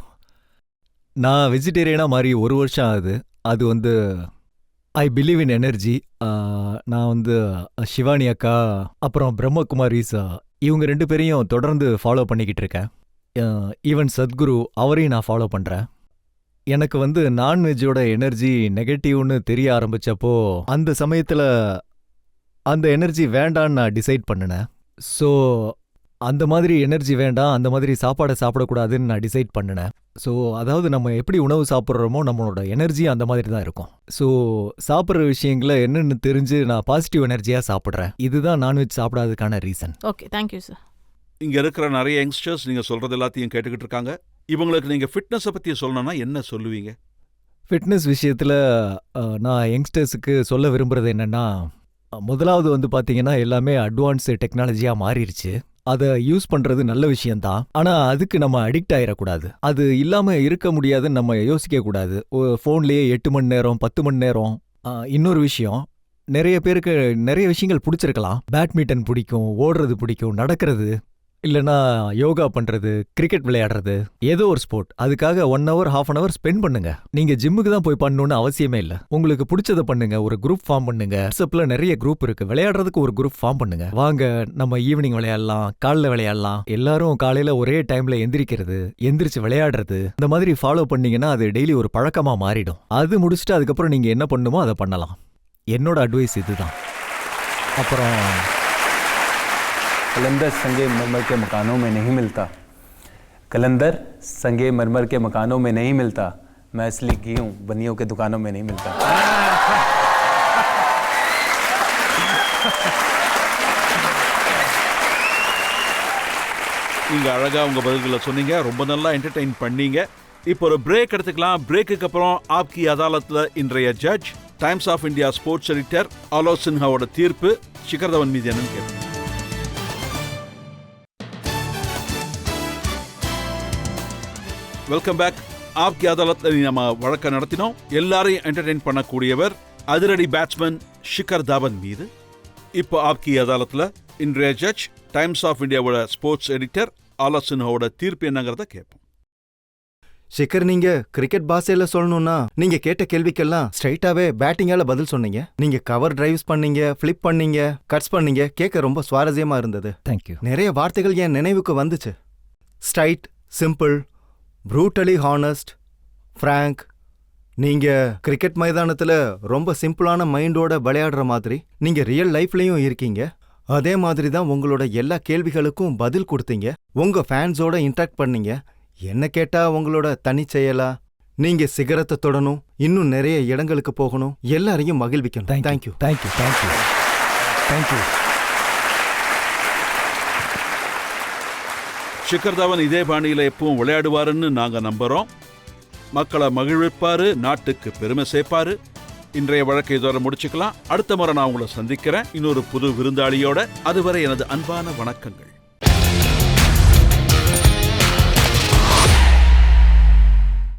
நான் வெஜிடேரியனா மாறி 1 வருஷம் ஆகுது. அது ஐ பிலீவ் இன் எனர்ஜி. நான் சிவானி அக்கா அப்புறம் பிரம்மகுமாரிஸ் இவங்க 2 பேரையும் தொடர்ந்து ஃபாலோ பண்ணிக்கிட்டு இருக்கேன். ஈவன் சத்குரு அவரையும் நான் ஃபாலோ பண்றேன். எனக்கு நான்வெஜ்ஜோட எனர்ஜி நெகட்டிவ்னு தெரிய ஆரம்பிச்சப்போ அந்த சமயத்துல அந்த எனர்ஜி வேண்டான்னு நான் டிசைட் பண்ணினேன். ஸோ அந்த மாதிரி எனர்ஜி வேண்டாம், அந்த மாதிரி சாப்பாடை சாப்பிடக்கூடாதுன்னு நான் டிசைட் பண்ணினேன். ஸோ அதாவது நம்ம எப்படி உணவு சாப்பிட்றோமோ நம்மளோட எனர்ஜி அந்த மாதிரி தான் இருக்கும். ஸோ சாப்பிட்ற விஷயங்களை என்னென்னு தெரிஞ்சு நான் பாசிட்டிவ் எனர்ஜியாக சாப்பிட்றேன். இதுதான் நான்வெஜ் சாப்பிடாததுக்கான ரீசன். Okay, thank you sir. இங்க இருக்கிற நிறைய யங்ஸ்டர்ஸ் நீங்க சொல்றது எல்லாத்தையும் கேட்டுக்கிட்டு இருக்காங்க. இவங்களுக்கு நீங்க ஃபிட்னஸை பத்தி சொல்லணும்னா என்ன சொல்லுவீங்க? ஃபிட்னஸ் விஷயத்தில் நான் யங்ஸ்டர்ஸுக்கு சொல்ல விரும்புறது என்னென்னா, முதலாவது பார்த்தீங்கன்னா எல்லாமே அட்வான்ஸ் டெக்னாலஜியாக மாறிடுச்சு. அதை யூஸ் பண்ணுறது நல்ல விஷயந்தான். ஆனால் அதுக்கு நம்ம அடிக்ட் ஆகிடக்கூடாது. அது இல்லாமல் இருக்க முடியாதுன்னு நம்ம யோசிக்கக்கூடாது. ஃபோன்லேயே 8 மணி நேரம் 10 மணி நேரம். இன்னொரு விஷயம், நிறைய பேருக்கு நிறைய விஷயங்கள் பிடிச்சிருக்கலாம். பேட்மிண்டன் பிடிக்கும், ஓடுறது பிடிக்கும், நடக்கிறது, இல்லைனா யோகா பண்ணுறது, கிரிக்கெட் விளையாடுறது, ஏதோ ஒரு ஸ்போர்ட். அதுக்காக 1 hour 1/2 hour ஸ்பெண்ட் பண்ணுங்க. நீங்க ஜிம்முக்கு தான் போய் பண்ணணும்னு அவசியமே இல்லை. உங்களுக்கு பிடிச்சதை பண்ணுங்க. ஒரு குரூப் ஃபார்ம் பண்ணுங்க. வாட்ஸ்அப்ல நிறைய குரூப் இருக்கு. விளையாடுறதுக்கு ஒரு குரூப் ஃபார்ம் பண்ணுங்க. வாங்க நம்ம ஈவினிங் விளையாடலாம், காலைல விளையாடலாம். எல்லாரும் காலையில ஒரே டைம்ல எந்திரிச்சு விளையாடுறது, இந்த மாதிரி ஃபாலோ பண்ணீங்கன்னா அது டெய்லி ஒரு பழக்கமா மாறிடும். அது முடிச்சுட்டு அதுக்கப்புறம் நீங்க என்ன பண்ணுமோ அதை பண்ணலாம். என்னோட அட்வைஸ் இதுதான். அப்புறம் कलंदर संगे मरमर के मकानों में नहीं मिलता. कलंदर संगे मरमर के मकानों में नहीं मिलता. मैं असली घी हूँ, बनियों के दुकानों में नहीं मिलता. நீங்க அழகா உங்க பதில்களை சொன்னீங்க. ரொம்ப நல்லா என்டர்டெயின் பண்ணீங்க. இப்போ ஒரு பிரேக் எடுத்துக்கலாம். பிரேக்குக்கு அப்புறம் ஆப்கி அதாலத்ல இன்றைய judge, times of India sports editor Alok சின்ஹாவோட தீர்ப்பு ஷிகர் தவன் மீது என்னன்னு கேட்போம். Welcome back. ஆப்கி அதாலத்ல நம்ம வழக்க நடத்தினோம். எல்லாரையும் என்டர்டெயின் பண்ணக்கூடியவர் அதிரடி பேட்ஸ்மேன் ஷிகர் தவன் மீது. இப்போ ஆப்கி அதாலத்ல இன்றைய ஜட்ஜ், டைம்ஸ் ஆஃப் இந்தியாவோட ஸ்போர்ட்ஸ் எடிட்டர் ஆலோக் சின்ஹாவோட தீர்ப்பு என்னங்கிறத கேட்போம். ஷிகர், நீங்க கிரிக்கெட் பாஷையில சொல்லணும்னா நீங்க கேட்ட கேள்விக்கெல்லாம் ஸ்ட்ரைட்டாவே பேட்டிங்கால பதில் சொன்னீங்க. நீங்க கவர் டிரைவ்ஸ் பண்ணீங்க, ஃபிளிப் பண்ணீங்க, கட்ஸ் பண்ணீங்க. கேட்க ரொம்ப சுவாரஸ்யமா இருந்தது. தேங்க்யூ. நிறைய வார்த்தைகள் என் நினைவுக்கு வந்துச்சு. Straight, simple, brutally honest, frank. நீங்க கிரிக்கெட் மைதானத்துல ரொம்ப சிம்பிளான மைண்டோட விளையாடுற மாதிரி நீங்க ரியல் லைஃப்லயும் இருக்கீங்க. அதே மாதிரி தான் உங்களோட எல்லா கேள்விகளுக்கும் பதில் கொடுத்தீங்க. உங்க ஃபேன்ஸோட இன்டராக்ட் பண்ணீங்க. என்ன கேட்டா உங்களோட தனிச்செயலா நீங்க சிகரத்தை தொடணும், இன்னும் நிறைய இடங்களுக்கு போகணும், எல்லாரையும் மகிழ்விக்கணும். Thank you. Thank you. Thank you. Thank you. Shikhar Dhawan இதே பாணியில எப்பவும் விளையாடுவாருன்னு நாங்க நம்புறோம். மக்களை மகிழ்விப்பாரு, நாட்டுக்கு பெருமை சேர்ப்பாரு. இன்றைய வழக்கை இதோட முடிச்சுக்கலாம். அடுத்த முறை நான் உங்களை சந்திக்கிறேன் இன்னொரு புது விருந்தாளியோட. அதுவரை எனது அன்பான வணக்கங்கள்.